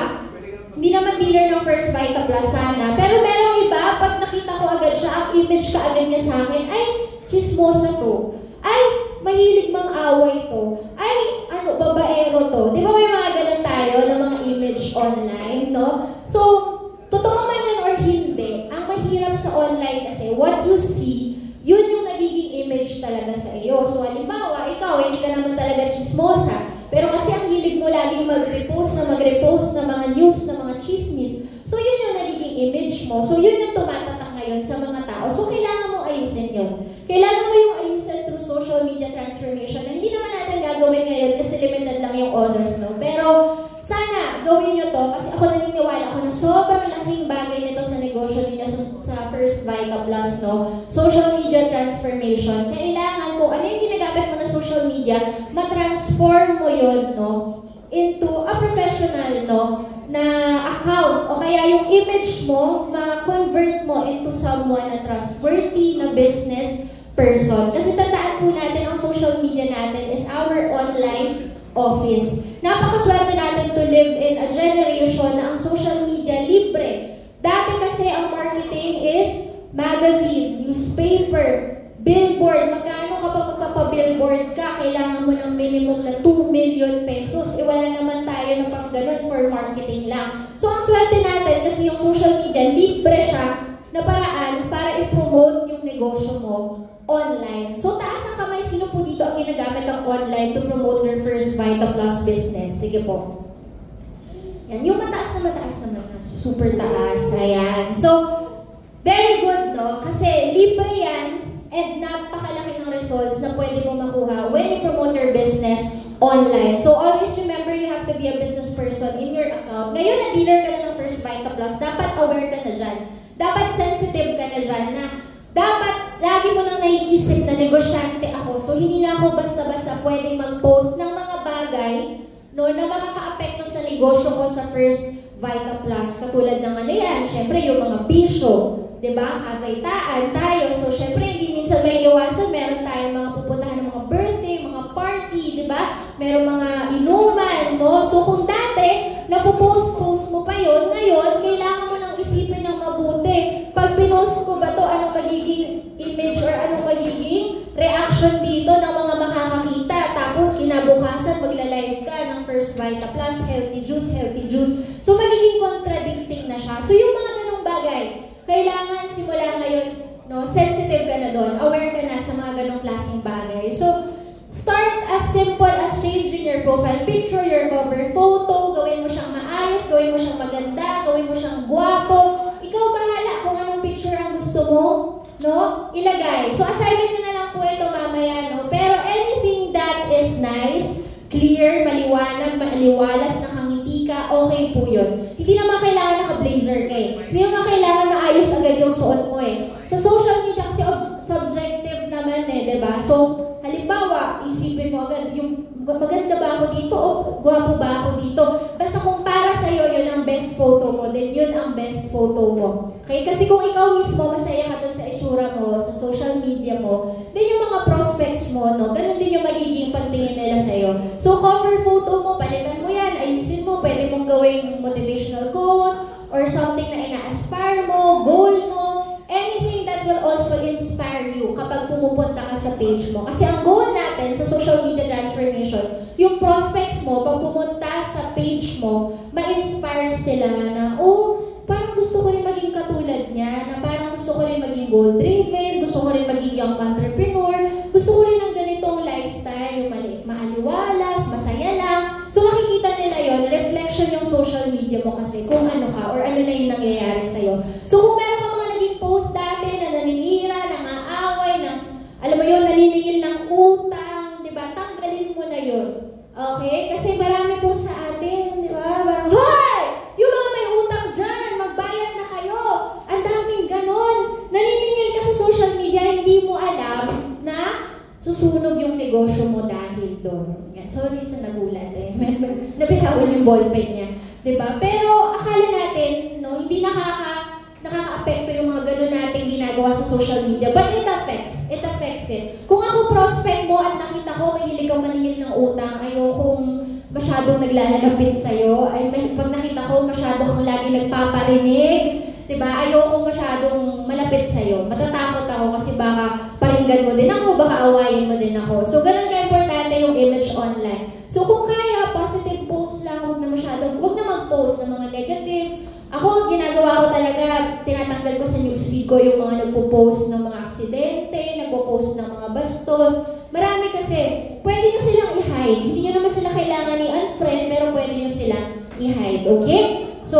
hindi naman dealer ng First Vita Plus sana, pero merong iba, pag nakita ko agad siya, ang image ka agad niya sa akin, ay, chismosa to. Ay, mahilig mang away to. Ay, ano, babaero to. Di ba may mga ganun tayo ng mga image online, no? So, totoo man yan or hindi, ang mahirap sa online kasi, what you see, yun yung nagiging image talaga sa iyo. So, halimbawa, ikaw, hindi ka naman talaga chismosa, pero kasi ang hilig mo laging mag-repost na mga news, na mga chismis. So, yun yung nagiging image mo. So, yun yung tumatatak ngayon sa mga tao. So, kailangan mo ayusin yun. Kailangan mo yung ayusin through social media transformation na hindi naman natin gagawin ngayon kasi limited lang yung oras, no? Pero, sana gawin nyo to kasi ako naniniwala naniniwala ako na sobrang laking bagay nito sa negosyo ninyo sa First Vita Plus, no? Social media transformation. Kailangan kung ano yung ginagamit mo na social media, ma-transform mo yun, no? Into a professional, no? Na account. O kaya yung image mo, ma-convert mo into someone na trustworthy, na business person. Kasi tandaan po natin, ang social media natin is our online office. Napakaswerte natin to live in a generation na ang social media libre. Dati kasi ang marketing is magazine, newspaper, billboard. Magkano kapag magpapa-billboard ka, kailangan mo ng minimum na 2 million pesos. Wala naman tayo na pang ganun for marketing lang. So ang swerte natin kasi yung social media, libre siya na paraan para i-promote yung negosyo mo online. So, taas ang kamay. Sino po dito ang ginagamit ng online to promote their First Vita Plus business? Sige po. Yan. Yung mataas naman. Super taas. Ayan. So, very good, no? Kasi libre yan and napakalaki ng results na pwede mo makuha when you promote your business online. So, always remember you have to be a business person in your account. Ngayon, na-dealer ka na ng First Vita Plus. Dapat aware ka na dyan. Dapat sensitive ka na dyan na dapat lagi mo nang naiisip na negosyante ako. So, hindi na ako basta-basta pwedeng mag-post ng mga bagay no, na makaka-apekto sa negosyo ko sa First Vita Plus. Katulad ng ano yan, syempre yung mga bisyo, diba? Kagaitaan tayo. So, syempre, hindi minsan may iwasan. Meron tayong mga pupuntahan ng mga birthday, mga party, diba? Meron mga inuman, no? So, kung dati, napopost-post mo pa yon, ngayon, kailangan mo nang isipin ng mabuti. Pag pinost ko ba to, anong magiging image or anong magiging reaction dito ng mga makakakita? Tapos, kinabukasan, magla-live ka ng First Vita Plus, healthy juice. So, magiging contradicting na siya. So, yung mga ganong bagay, kailangan simula ngayon, no, sensitive ka na doon, aware ka na sa mga ganong klaseng bagay. So, start as simple as changing your profile picture, your cover photo, gawin mo siyang maayos, gawin mo siyang maganda, gawin mo siyang guwapo. Ikaw bahala kung anong picture ang gusto mo, no? Ilagay. So, assignment nyo na lang po ito mamaya, no? Pero anything that is nice, clear, maliwanag, maaliwalas, nakangiti ka, okay po yun. Hindi naman kailangan naka-blazer ka eh. Hindi naman kailangan maayos agad yung suot mo eh. Sa social media kasi subjective naman eh, diba? So, halimbawa, isipin mo agad, yung maganda ba ako dito o gwapo ba ako dito? Basta kung para sa'yo yun ang best photo mo, then yun ang best photo mo. Okay? Kasi kung ikaw mismo masaya ka dun sa itsura mo, sa social media mo, then yung mga prospects mo, no, ganun din yung magiging pagtingin nila sa'yo. So, cover photo mo, palitan mo yan, ayusin mo, pwede mong gawing motivational quote, or something na ina-aspire mo, goal mo, anything that will also inspire you kapag pumupunta ka sa page mo. Kasi ang goal natin sa social media transformation, yung prospects mo, pag pumunta sa page mo, ma-inspire sila na, oh, parang gusto ko rin maging katulad niya, na parang gusto ko rin maging goal-driven, gusto ko rin maging young entrepreneur, gusto ko rin ng ganitong lifestyle, yung maaliwalas, masaya lang. So makikita nila yon, reflection yung social media mo kasi kung ano ka or ano na yung nangyayari sa'yo. So kung meron ka mga naging post dati na naninira, nangaaway, na, alam mo yun, naniningil ng utang, di ba? Tanggalin mo na yun. Okay? Kasi marami po sa atin, di ba? Parang, hoy! Yung mga may utang dyan, magbayad na kayo. Ang daming ganon. Naniningil ka sa social media, hindi mo alam na susunog yung negosyo mo dahil doon. Sorry sa nagulat eh. Nabitawan yung ballpen niya. Diba? Pero akala natin, no, hindi nakaka-apekto yung mga gano'n natin ginagawa sa social media. But it affects. It affects it. Kung ako prospect mo at nakita ko mahilig kang maningil ng utang, ayokong masyadong naglalapit sa'yo. Ay, pag nakita ko masyado kang lagi nagpaparinig, diba? Ayokong masyadong malapit sa'yo. Matatakot ako kasi baka paringgan mo din ako, baka awayin mo din ako. So, ganun ka-importante yung image online. So, kung kaya, positive post lang, huwag na mag-post ng mga negative. Ako, ginagawa ko talaga, tinatanggal ko sa newsfeed ko yung mga nagpo-post ng mga aksidente, nagpo-post ng mga bastos. Marami kasi, pwede nyo silang i-hide. Hindi nyo naman sila kailangan i-unfriend, pero pwede nyo silang i-hide, okay? So,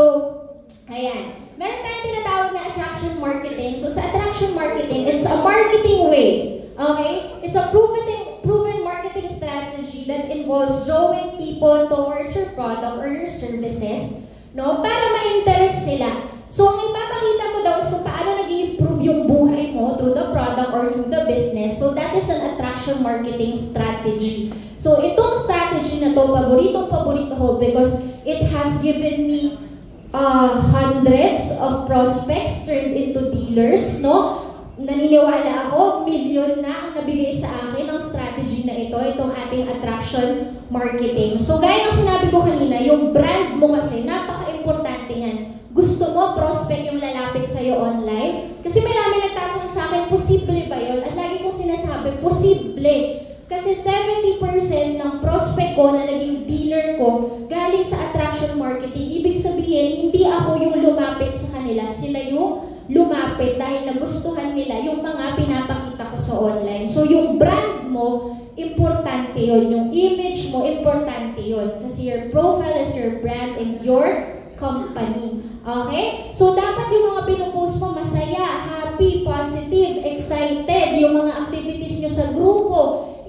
ayan. Meron tayong tinatawag na attraction marketing. So, sa attraction marketing, it's a marketing way. Okay? It's a proven marketing strategy that involves drawing people towards your product or your services no? Para ma-interest sila. So, ang ipapakita mo daw is kung paano nag-improve yung buhay mo through the product or through the business. So, that is an attraction marketing strategy. So, itong strategy na to, paboritong-paborito ko because it has given me hundreds of prospects turned into dealers, no? Naniniwala ako, milyon na ang nabigay sa akin ng strategy na ito, itong ating attraction marketing. So, gaya ng sinabi ko kanina, yung brand mo kasi, napaka-importante yan. Gusto mo, prospect yung lalapit sa'yo online? Kasi marami nagtatanong sa akin, posible ba yun? At lagi kong sinasabi, posible. Kasi 70% ng prospect ko na naging dealer ko galing sa attraction marketing. Ibig sabihin, hindi ako yung lumapit sa kanila. Sila yung lumapit dahil nagustuhan nila yung mga pinapakita ko sa online. So, yung brand mo, importante yun. Yung image mo, importante yun. Kasi your profile is your brand and your company. Okay? So, dapat yung mga pinupost mo masaya, happy, positive, excited. Yung mga activities nyo sa grupo,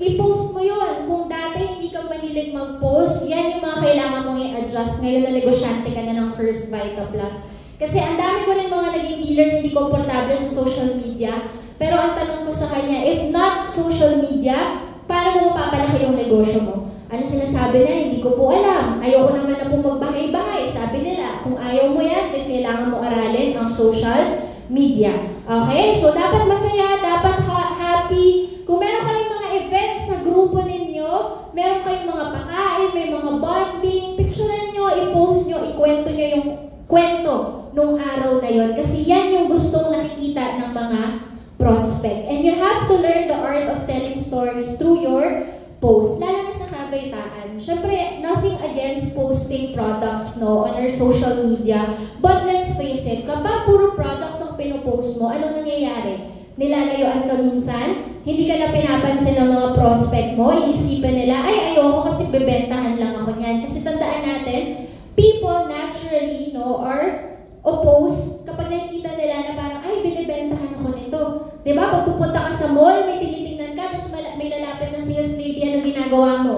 i-post mo yun. Kung dati hindi ka mahilig mag-post, yan yung mga kailangan mong i-adjust. Ngayon na negosyante ka na ng First Vita Plus. Kasi ang dami ko rin mga naging dealer hindi komportable sa social media. Pero ang tanong ko sa kanya, if not social media, paano mo mapapalaki yung negosyo mo? Ano sinasabi na? Hindi ko po alam. Ayoko naman na po magbahay-bahay. Sabi nila, kung ayaw mo yan, then kailangan mo aralin ang social media. Okay? So, dapat masaya, dapat happy. Kung meron kayong mga events sa grupo ninyo, meron kayong mga pakain, may mga bonding, picturean nyo, i-post nyo, ikwento nyo yung kwento nung araw na yon. Kasi yan yung gustong nakikita ng mga prospect. And you have to learn the art of telling stories through your post, lalo na sa kabaitaan. Siyempre, nothing against posting products no, on our social media. But let's face it, kapag puro products ang pinupost mo, ano nangyayari? Nilalayuan ka minsan, hindi ka na pinapansin ng mga prospect mo, iisipin nila, ay ayoko kasi bebentahan lang ako niyan. Kasi tandaan natin, people naturally no, are opposed kapag nakikita nila na parang, ay, binibentahan ako nito. Diba? Pag pupunta ka sa mall, may tinitingnan ka, tapos may lalapit na sales lady, anong ginagawa mo?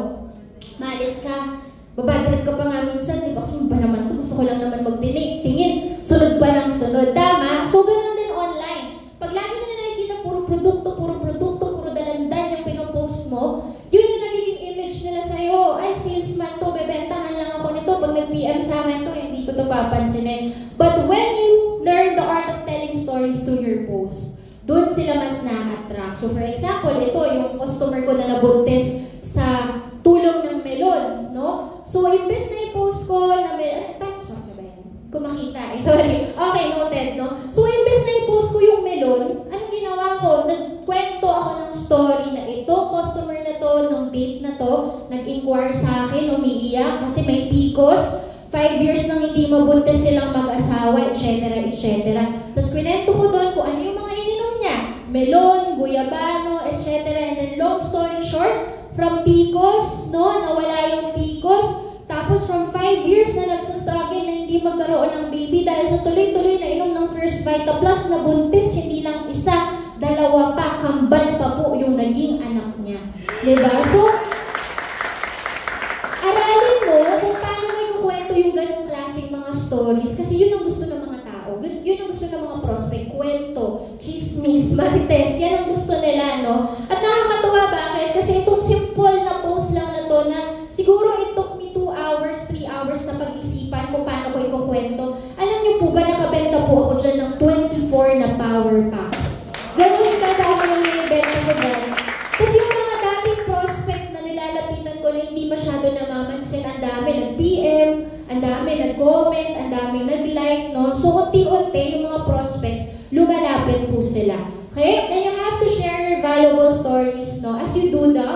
Malis ka. Babadrip ka pa nga minsan, diba? Kasi ba naman ito? Gusto ko lang naman magtingin. Sunod pa ng sunod. Tama? So, ganun din online. Pag lagi na nakikita, puro produkto, puro dalandan yung pinopost mo, yun yung nagiging image nila sa'yo. Ay, salesman to, bebentahan lang ako nito. Pag nag-PM sa akin to, hindi ko to papansinin. But when you learn the art of telling stories through your post, doon sila mas na-attract. So for example, ito yung customer ko na nabuntis sa tulong ng melon, no? So imbes na i-post ko na melon, sorry ba yan? Kung makita, sorry. Okay, noted, no? So imbes na i-post ko yung melon, anong ginawa ko? Nagkwento ako ng story na ito, customer na to, nung date na to, nag-inquire sa akin, umiiyak kasi may PCOS, 5 years nang hindi mabuntis silang mag-asawa, etc. Tapos kwento ko doon kung ano yung mga ininom niya. Melon, guyabano, etc. And then long story short, from PCOS, no, nawala yung PCOS. Tapos from 5 years na nagsastruggle na hindi magkaroon ng baby dahil sa tuloy-tuloy na inom ng First Vita Plus na buntis, hindi lang isa, dalawa pa, kambal pa po yung naging anak niya. Diba? So, aralin mo kung paano mo ikukwento yung ganong klaseng mga stories kasi yun ang gusto ng mga tao. Yun ang gusto ng mga prospect. Kwento, chismis, marites, yan ang gusto nila, no? At nakakatuwa bakit? Kasi itong simple na post lang na to na siguro it took me 2 hours, 3 hours na pag-isipan kung paano ko ikukwento. Alam niyo po ba, nakabenta po ako dyan ng 24 na power packs. Ganun kadami yung naibenta ko dyan. Kasi yung mga dating prospect na nilalapitan ko na hindi masyado namamansin, ang dami nag-PM, ang dami nag-comment, ang dami nag-like, no? So, unti-unti yung mga prospects, lumalapit po sila. Okay? And you have to share your valuable stories, no? As you do the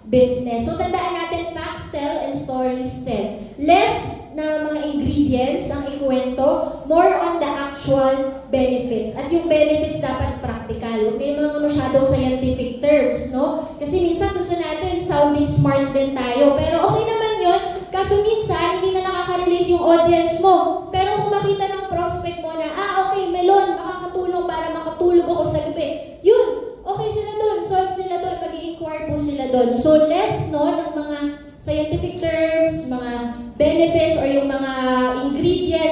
business. So, tandaan natin, facts tell and stories sell. Less na mga ingredients ang ikwento, more on the actual benefits. At yung benefits dapat practical. Huwag may mga masyadong scientific terms, no? Kasi minsan gusto natin sounding smart din tayo. Pero okay naman yun. Kaso minsan, hindi na nakaka-relate yung audience mo. Pero kung makita ng prospect mo na, okay, melon, makakatulong para makatulog ako sa gabi. Yun, okay sila doon, solve sila doon, mag-i-inquire po sila doon. So less, no, ng mga scientific terms, mga benefits, or yung mga ingredients,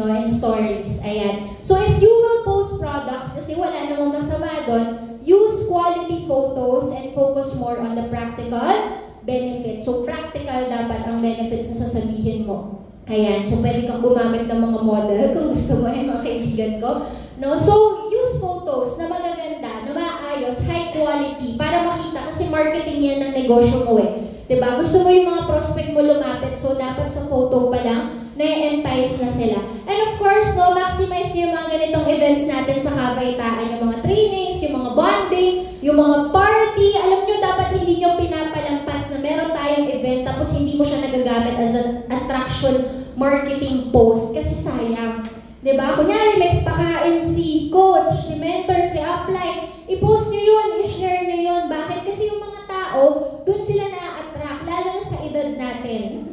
no, and stories. Ayan. So if you will post products, kasi wala namang masama doon, use quality photos and focus more on the practical benefits. So practical dapat ang benefits na sasabihin mo. Ayan. So pwede kang gumamit ng mga model kung gusto mo, mga kaibigan ko. No? So use photos na magaganda, na maayos, high quality, para makita, kasi marketing yan ng negosyo mo eh. Diba? Gusto mo yung mga prospect mo lumapit, so dapat sa photo pa lang, na-entice na sila. And of course, no, maximize yung mga ganitong events natin sa Kabaitaan, yung mga trainings, yung mga bonding, yung mga party. Alam nyo, dapat hindi nyo pinapalampas na meron tayong event, tapos hindi mo siya nagagamit as an attraction marketing post, kasi sayang. Diba? Kunyari, may pakain si coach, si mentor, si upline, i-post nyo yun, i-share nyo yun. Bakit? Kasi yung mga tao, dun sila na-attract, lalo na sa edad natin,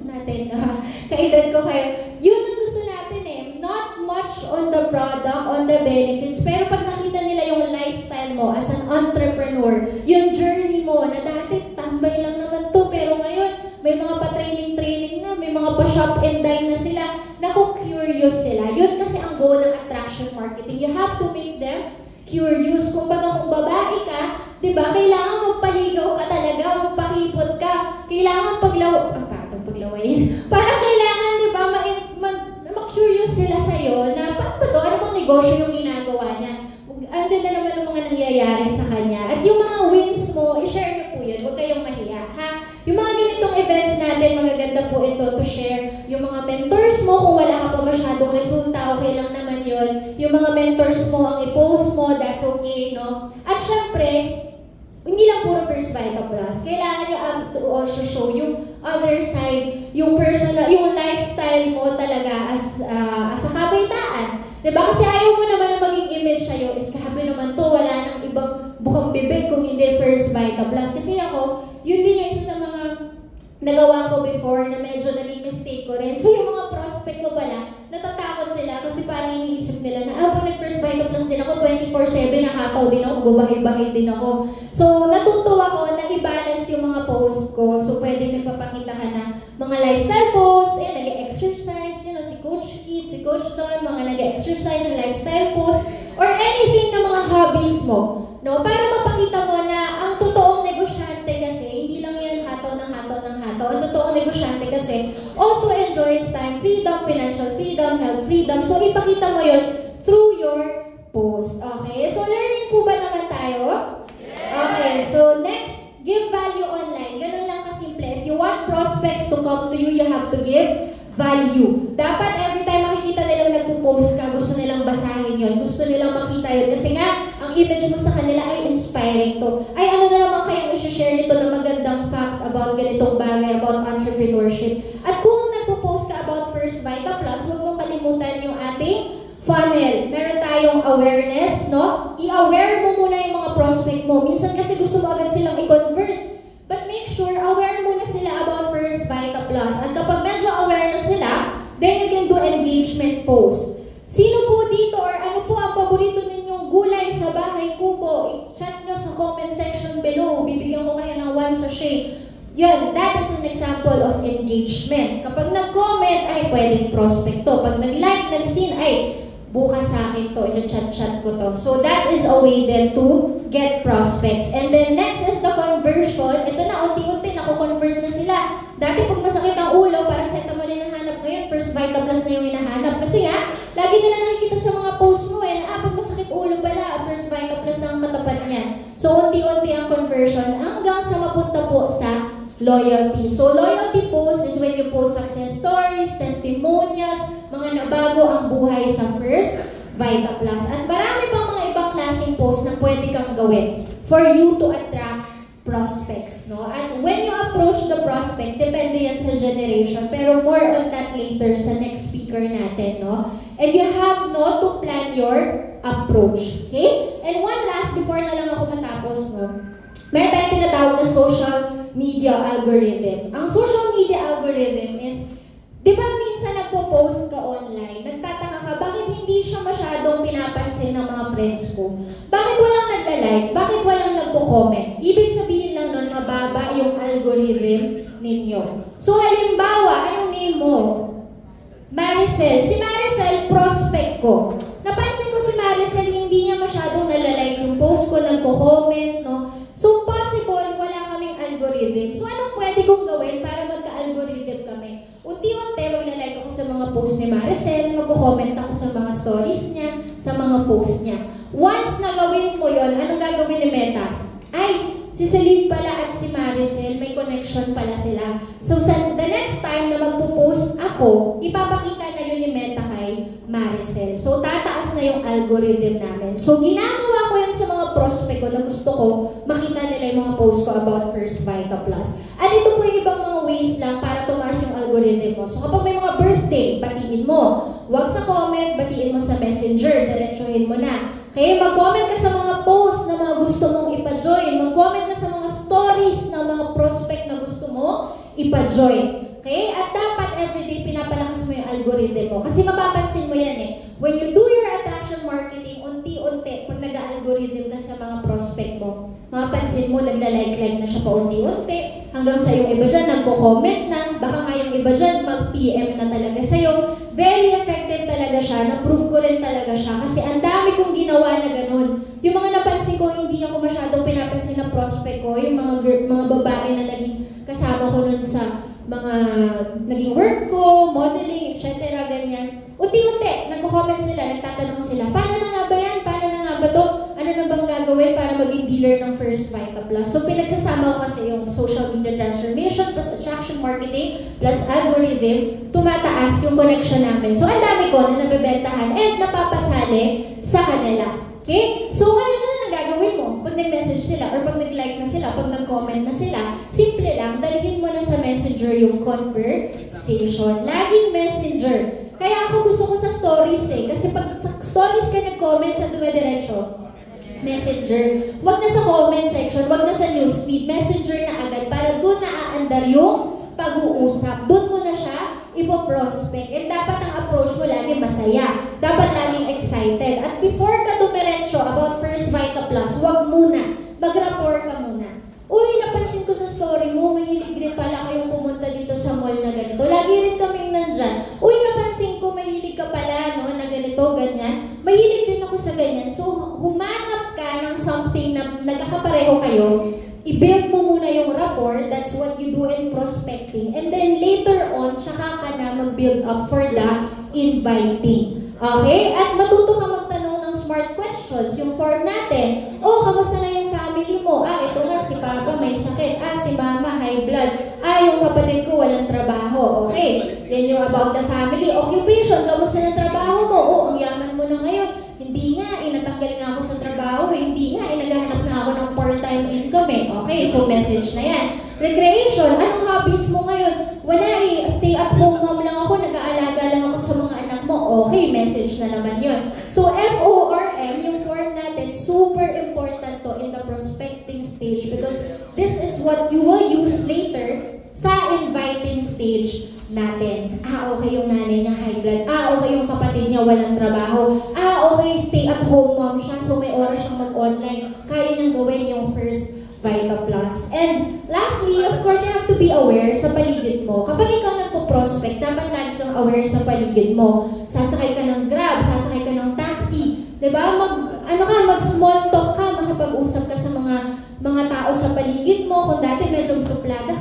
kaedad ko kayo, yun ang gusto natin eh. Not much on the product, on the benefits, pero pag nakita nila yung lifestyle mo as an entrepreneur, yung journey mo, na dati tambay lang naman to, pero ngayon, may mga pa-training na, may mga pa-shop and dine na sila, naku, curious sila. Yun kasi ang goal ng attraction marketing. You have to make them curious. Kumbaga, kung babae ka, di ba, kailangan magpaligaw ka talaga, magpakipot ka, kailangan paglawayin. Parang kailangan, di ba, ma-curious sila sa'yo na, paano ba to? Ano bang negosyo yung ginagawa niya? Ang ganda naman ng mga nangyayari sa kanya. At yung mga wins mo, i-share niyo po yun. Huwag kayong mahiya, ha? Yung mga ganitong events natin, magaganda po ito to share. Yung mga mentors mo, kung wala ka pa masyadong resulta, okay lang naman yun. Yung mga mentors mo, ang i-post mo, that's okay, no? At syempre, hindi lang puro First Vita Plus. Kailangan nyo to also show yung other side, yung personal, yung lifestyle mo talaga as a kabaitaan. Diba? Kasi ayaw mo naman na maging image sa'yo is grabe naman to, wala nang ibang bukang bibig kung hindi First Vita Plus. Kasi ako, yun din yung isa sa mga nagawa ko before na medyo naging mistake ko rin. So yung mga prospect ko pala, natatakot sila kasi parang iniisip nila na pag nag-First Vita Plus din ako, 24/7, nakataw din ako, gubahay-bahay din ako. So natutuwa ko na i-balance yung mga post ko. So pwedeng nagpapakita ka na mga lifestyle post, nag-exercise, si Coach Kid, si Coach Don, mga nag-exercise, lifestyle post, or anything na mga hobbies mo. No? Para mapakita mo na ang totoong negosyante kasi, hindi lang yan hataw ng hataw ng hataw. Ang totoong negosyante kasi also enjoys time freedom, financial freedom, health freedom. So, ipakita mo yun through your post. Okay? So, learning po ba naman tayo? Okay. So, next, give value online. Ganun lang kasimple. If you want prospects to come to you, you have to give value. Dapat every time makikita nilang nagpo-post ka, gusto nilang basahin yun, gusto nilang makita yun. Kasi nga, ang image mo sa kanila ay inspiring to. Ay, ano na naman kayong i-share nito na magandang fact about ganitong bagay, about entrepreneurship. At kung nagpo-post ka about First Vita Plus, huwag mong kalimutan yung ating funnel. Meron tayong awareness, no? I-aware mo muna yung mga prospect mo. Minsan kasi gusto mo agad silang i-convert. But make sure, aware muna sila about First Vita Plus. At kapag medyo aware na sila, then you can do engagement post. Sino po dito or ano po ang paborito ninyong gulay sa bahay kubo? I-chat nyo sa comment section below. Bibigyan ko kayo ng 1 sachet. Yun, that is an example of engagement. Kapag nag-comment, ay pwedeng prospect to. Pag nag-like, nag-seen, ay bukas sa akin to, i-chat-chat ko to. So that is a way then to get prospects. And then next is the conversion. Ito na, unti-unti, nako-convert na sila. Dati pag masakit ang ulo, para paracetamol yung hinahanap ngayon, First Vita Plus na yung hinahanap. Kasi nga, lagi nila nakikita sa mga post mo pag masakit ulo pala, First Vita Plus ang katapat niyan. So unti-unti ang conversion hanggang sa mapunta po sa loyalty. So, loyalty post is when you post success stories, testimonials, mga nabago ang buhay sa First Vita Plus. At marami pang mga ibang klaseng post na pwede kang gawin for you to attract prospects. No? At when you approach the prospect, depende yan sa generation, pero more on that later sa next speaker natin. No? And you have to plan your approach. Okay? And one last, before na lang ako matapos, meron tayong tinatawag na social media algorithm. Ang social media algorithm is, di ba minsan nagpo-post ka online, nagtataka ka, bakit hindi siya masyadong pinapansin ng mga friends ko? Bakit walang nagla-like? Bakit walang nagko-comment? Ibig sabihin lang nun, mababa yung algorithm ninyo. So halimbawa, anong name mo? Maricel. Si Maricel, ko. Napansin ko si Maricel, hindi niya masyadong nalalike yung post ko, nagko-comment, no? So, possible, wala kaming algorithm. So, anong pwede kong gawin para magka-algorithm kami? Unti-unti, maglalike ako sa mga post ni Maricel, magko-comment ako sa mga stories niya, sa mga post niya. Once na gawin mo yon, anong gagawin ni Meta? Ay, si Celine pala at si Maricel, may connection pala sila. So, the next time na magpo-post ako, ipapakita na yun ni Meta kay Maricel. So, tataas na yung algorithm namin. So, ginagawa ko yan sa mga prospect ko na gusto ko makita nila yung mga post ko about First Vita Plus. At ito po yung ibang mga ways lang para tumaas yung algorithm mo. So, kapag may mga birthday, batiin mo. Huwag sa comment, batiin mo sa messenger, diretsuhin mo na. Okay, mag-comment ka sa mga posts na mga gusto mong ipa-join. Mag-comment ka sa mga stories ng mga prospect na gusto mo ipa-join. Okay? At dapat everyday pinapalakas mo yung algorithm mo. Kasi mapapansin mo yan eh. When you do your attraction marketing, unti-unti, pag nag-algorithm ka sa mga prospect mo, mapapansin mo, nagla-like-like na siya pa unti-unti, hanggang sa yung iba dyan, nagko-comment na, baka nga yung iba dyan, mag-PM na talaga sa'yo. Very effective talaga siya. Na-prove ko rin talaga siya. Kasi ang dami kong ginawa na ganun. Yung mga napansin ko, hindi ako masyadong pinapansin na prospect ko. Yung mga babae na naging kasama ko nun sa mga naging work ko, modeling, etc. ganyan. Unti-unti, nagko-comment sila, nagtatanong sila, paano na nga ba yan? Paano na nga ba to? Ano na bang gagawin para maging dealer ng First Vita Plus? So, pinagsasama ko kasi yung social media transformation plus attraction marketing plus algorithm, tumataas yung connection namin. So, ang dami ko na nabebentahan and napapasali sa kanila. Okay? So, ngayon na gagawin mo? Pag nag-message sila or pag nag-like na sila, pag nag-comment na sila, simple lang, dalhin mo na sa messenger yung conversation. Laging messenger. Kaya ako gusto ko sa stories eh. Kasi pag sa stories ka nag-comment sa dumidiretso, messenger. Wag na sa comment section, wag na sa newsfeed, messenger na agad para doon na-aandar yung pag-uusap. Doon mo na siya ipo-prospect. And dapat ang approach mo lagi masaya. Dapat laging excited. At before ka dumiretso about First Vita Plus, wag muna. Mag-rapport ka muna. Uy, napansin ko sa story mo, mahilig rin pala kayong pumunta dito sa mall na ganito. Lagi rin kaming nandyan. Uy, napansin ko, mahilig ka pala, no, na ganito, ganyan. Mahilig din ako sa ganyan. So, humanap ka ng something na nagkakapareho kayo. I-build mo muna yung rapport. That's what you do in prospecting. And then later on, tsaka ka na mag-build up for the inviting. Okay? At matuto ka magtanong ng smart questions. Yung form natin, oh, kamusta na yung family mo? Ah, ito nga, si Papa may sakit. Ah, si Mama high blood. Ah, yung kapatid ko walang trabaho. Okay. Then yung about the family. Occupation, kamusta na trabaho mo? Oh, ang yaman mo na ngayon. Hindi nga, natanggal nga ako sa trabaho. Hindi nga, naghahanap na ako ng part-time income eh. Okay, so message na yan. Recreation, anong hobbies mo ngayon? Wala eh, stay-at-home mom lang ako, nag-aalaga lang ako sa mga anak mo. Okay, message na naman yun. So, FORM, yung form natin, super important to in the prospecting stage because this is what you will use later sa inviting stage natin. Ah, okay yung nanay niya high blood. Ah, okay yung kapatid niya walang trabaho. Ah, okay, stay-at-home mom siya, so may oras siyang mag-online. Kaya niyang gawin yung First Vita Plus. And lastly, of course, you have to be aware sa paligid mo. Kapag ikaw nagpo-prospect, dapat lagi kang aware sa paligid mo. Sasakay ka ng Grab, sasakay ka ng taxi. Diba? Mag-small talk ka, makipag-usap ka sa mga tao sa paligid mo. Kung dati medyo suplado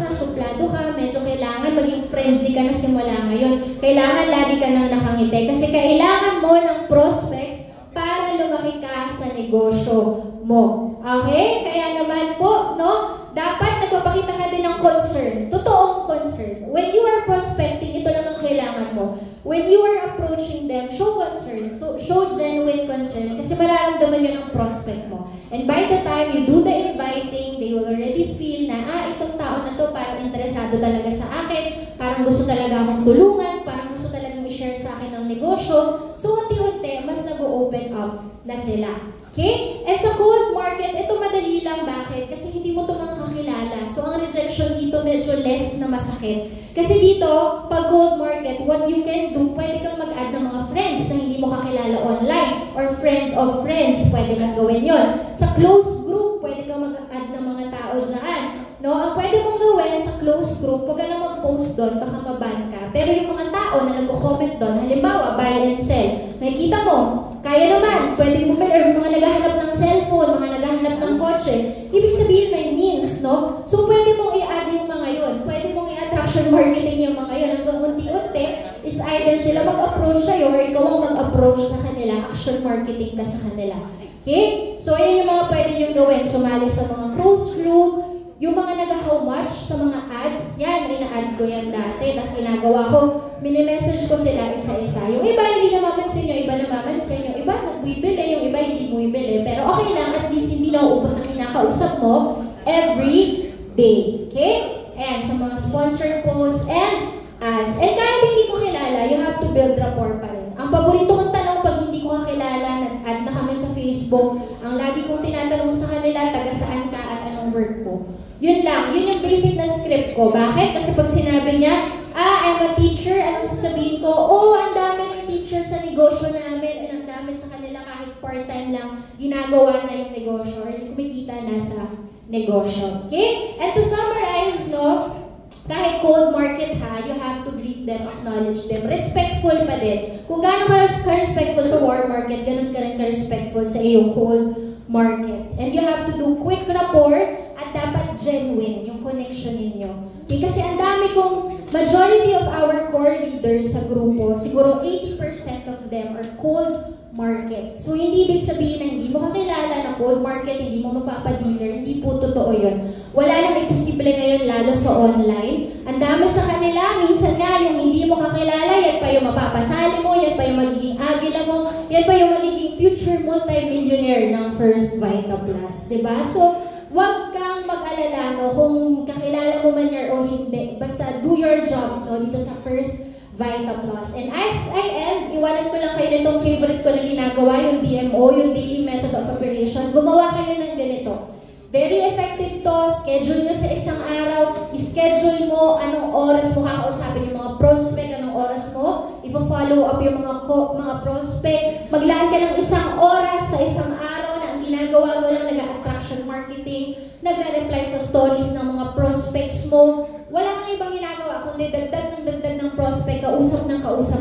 ka, medyo kailangan maging friendly ka na simula ngayon. Kailangan lagi ka nang nakangiti. Kasi kailangan mo ng prospects para lumaki ka sa negosyo mo. Okay? Kaya naman po, no? Dapat nagpapakita ka din ng concern. Totoong concern. When you are prospecting, ito lang ang kailangan mo. When you are approaching them, show concern. So, show genuine concern. Kasi mararamdaman yun ang prospect mo. And by the time you do the inviting, they will already feel na, itong tao na to parang interesado talaga sa akin, parang gusto talaga akong tulungan, parang gusto talagang i-share sa akin ng negosyo. So, unti-unti, mas nag-open up na sila. Okay? And sa cold market, ito madali lang. Bakit? Kasi hindi mo ito makakilala. So, ang rejection dito medyo less na masakit. Kasi dito, pag cold market, what you can do, pwede kang mag-add ng mga friends na hindi mo kakilala online or friend of friends, pwede mong gawin yon. Sa close group, pwede kang mag-add ng mga tao dyan. no? Ang pwede mong gawin sa close group, huwag ka na mag-post doon, baka maban ka. Pero yung mga tao na nag-comment doon, halimbawa, buy and sell, nakikita mo, kaya naman, pwedeng bumili, or mga naghahanap ng cellphone, mga naghahanap ng kotse, ibig sabihin may means, no? So, pwede mong i-add yung mga yun. Pwede mong i-attraction marketing yung mga yun. Hanggang unti-unti, it's either sila mag-approach sa'yo or ikaw ang mag-approach sa kanila, action marketing ka sa kanila. Okay? So, ayun yung mga pwede yung gawin. Sumali sa mga close group, yung mga nag-how much sa mga ads, yan, ina-add ko yan dati. Tapos ginagawa ko, mini-message ko sila isa-isa. Yung iba hindi namamansin, yung iba namamansin, yung iba nagbibili, yung iba hindi bumibili. Pero okay lang, at least hindi nauubos ang kinakausap mo every day. Okay? And sa mga sponsored posts and ads. And kahit hindi mo kilala, you have to build rapport pa rin. Ang paborito kong tanong pag hindi ko kakilala, nag-add na kami sa Facebook, ang lagi kong tinatanong sa kanila, taga saan ka at anong work mo. Yun lang, yun yung basic na script ko. Bakit? Kasi pag sinabi niya, I'm a teacher, anong sasabihin ko? Oh, ang dami ng teacher sa negosyo namin, and ang dami sa kanila kahit part-time lang, ginagawa na yung negosyo, or kumikita na sa negosyo. Okay? And to summarize, no, kahit cold market ha, you have to greet them, acknowledge them. Respectful pa din. Kung gaano ka respectful sa warm market, ganun ka rin ka-respectful sa iyong cold market. And you have to do quick rapport at dapat genuine yung connection ninyo. Okay? Kasi ang dami kong, majority of our core leaders sa grupo, siguro 80% of them are cold market. So, hindi ibig sabihin na hindi mo kakilala na cold market, hindi mo mapapa-dealer, hindi po totoo yun. Wala nang imposible ngayon lalo sa online. Ang dami sa kanila, minsan nga yung hindi mo kakilala, yan pa yung mapapasali mo, yan pa yung magiging agila mo, yan pa yung magiging future multi-millionaire ng First Vita Plus. Diba? So, wag kang mag-alala no, kung kakilala mo man yan o hindi. Basta do your job no, dito sa First Vita Plus. And as I end, iwanan ko lang kayo nitong favorite ko na ginagawa, yung DMO, yung Daily Method of Operation. Gumawa kayo ng ganito. Very effective to. Schedule nyo sa isang araw. Schedule mo anong oras mo kakausapin yung mga prospect, anong oras mo. Ipo-follow up yung mga prospect. Maglaan ka ng isang oras sa isang araw na ang ginagawa mo lang nag-attraction marketing, nagre-reply sa stories ng mga prospects mo. Wala kang ibang ginagawa kundi dagdag ng prospect, kausap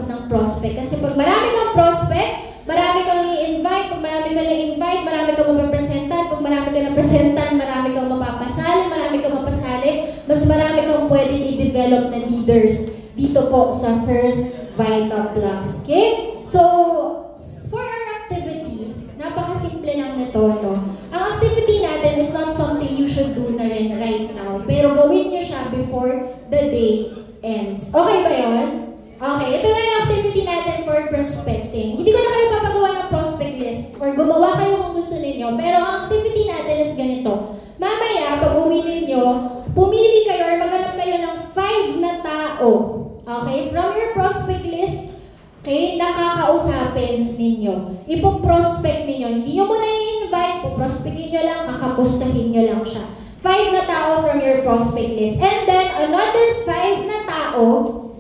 ng prospect. Kasi pag marami kang prospect, marami kang i-invite. Pag marami kang i-invite, marami kang mapapresentan. Pag marami kang napresentan, marami kang mapapasali, marami kang mapasali. Mas marami kang pwedeng i-develop na leaders dito po sa First Vita Plus. Okay? So, for our activity, napakasimple lang nito, no? Ang activity natin is not something you should do na rin right now. Pero gawin niyo siya before the day ends. Okay ba yun? Okay, ito na yung activity natin for prospecting. Hindi ko na kayo papagawa ng prospect list or gumawa kayo kung gusto ninyo. Pero ang activity natin is ganito. Mamaya, pag uwi ninyo, pumili kayo or maghanap kayo ng 5 na tao. Okay, from your prospect list, okay, nakakausapin ninyo. Ipo-prospect ninyo. Hindi nyo muna i-invite, po-prospectin nyo lang, kakapustahin nyo lang siya. 5 na tao from your prospect list. And then, another 5 na tao,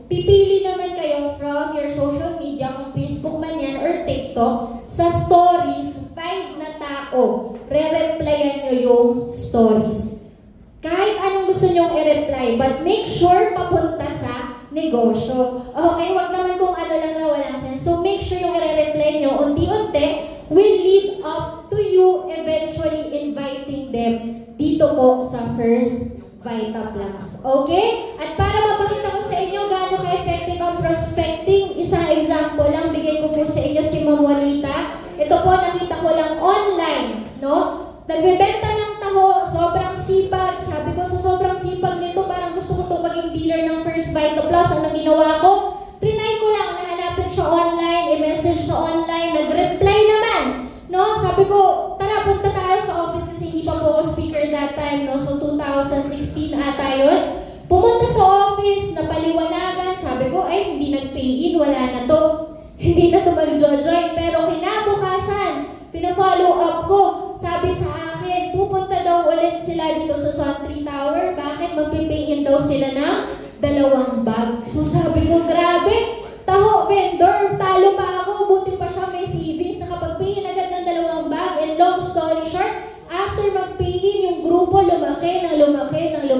pipili naman kayo from your social media, kung Facebook man yan or TikTok, sa stories, 5 na tao. Re-replyan nyo yung stories. Kahit anong gusto nyong i-reply, but make sure papunta sa negosyo. Okay, wag naman kung ano lang na walang sense. So make sure yung i-reply nyo, unti-unti, will lead up to you eventually inviting them dito po sa First Vita Plus. Okay? At para mapakita ko sa inyo gaano ka-effective ang prospecting, isang example lang, bigay ko po sa inyo si Ma'am Juanita. Ito po, nakita ko lang online, no? Nagbebenta ng taho, sobrang sipag. Sabi ko, sa sobrang sipag nito, parang gusto ko itong maging dealer ng First Vita Plus. Ang ginawa ko, trinay ko lang, nahanapin siya online, i-message siya online, nag-reply naman. No? Sabi ko, tara, punta tayo sa office kasi hindi pa po ako speaker that time, no? So, 2016 ata yun. Pumunta sa office, napaliwanagan, sabi ko, ay, hindi nag-pay-in, wala na to. Hindi na to mag-join. Pero kinabukasan, pina-follow up ko, sabi sa akin, pupunta daw ulit sila dito sa Sun3 Tower. Bakit? Magpipay-in daw sila ng 2 bag. So, sabi ko, grabe, taho, vendor, talo pa ako, buti pa siya may savings, nakapag-pay-in agad ng 2 bag. And long story short, after mag-pay-in, yung grupo lumaki ng lumaki ng lumaki.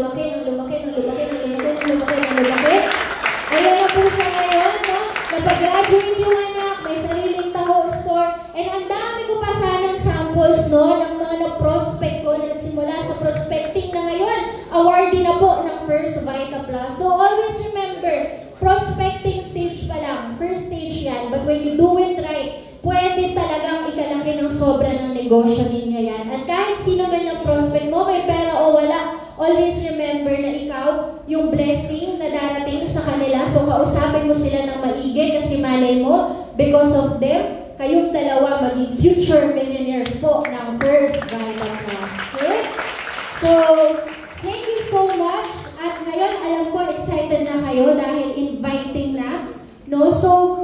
And ang dami ko pa sanang samples, no, ng mga na-prospect ko na nagsimula sa prospecting na ngayon. Awardee na po ng First Vita Plus. So always remember, prospecting stage pa lang. First stage yan. But when you do it right, pwede talagang ikalaki ng sobra ng negosyo ninyo yan. At kahit sino man yung prospect mo, may pera o wala, always remember na ikaw yung blessing na darating sa kanila. So kausapin mo sila ng maigi kasi malay mo, because of them, kayong dalawa maging future millionaires po ng First Vita Plus. Okay? So, thank you so much. At ngayon, alam ko excited na kayo dahil inviting na. No? So,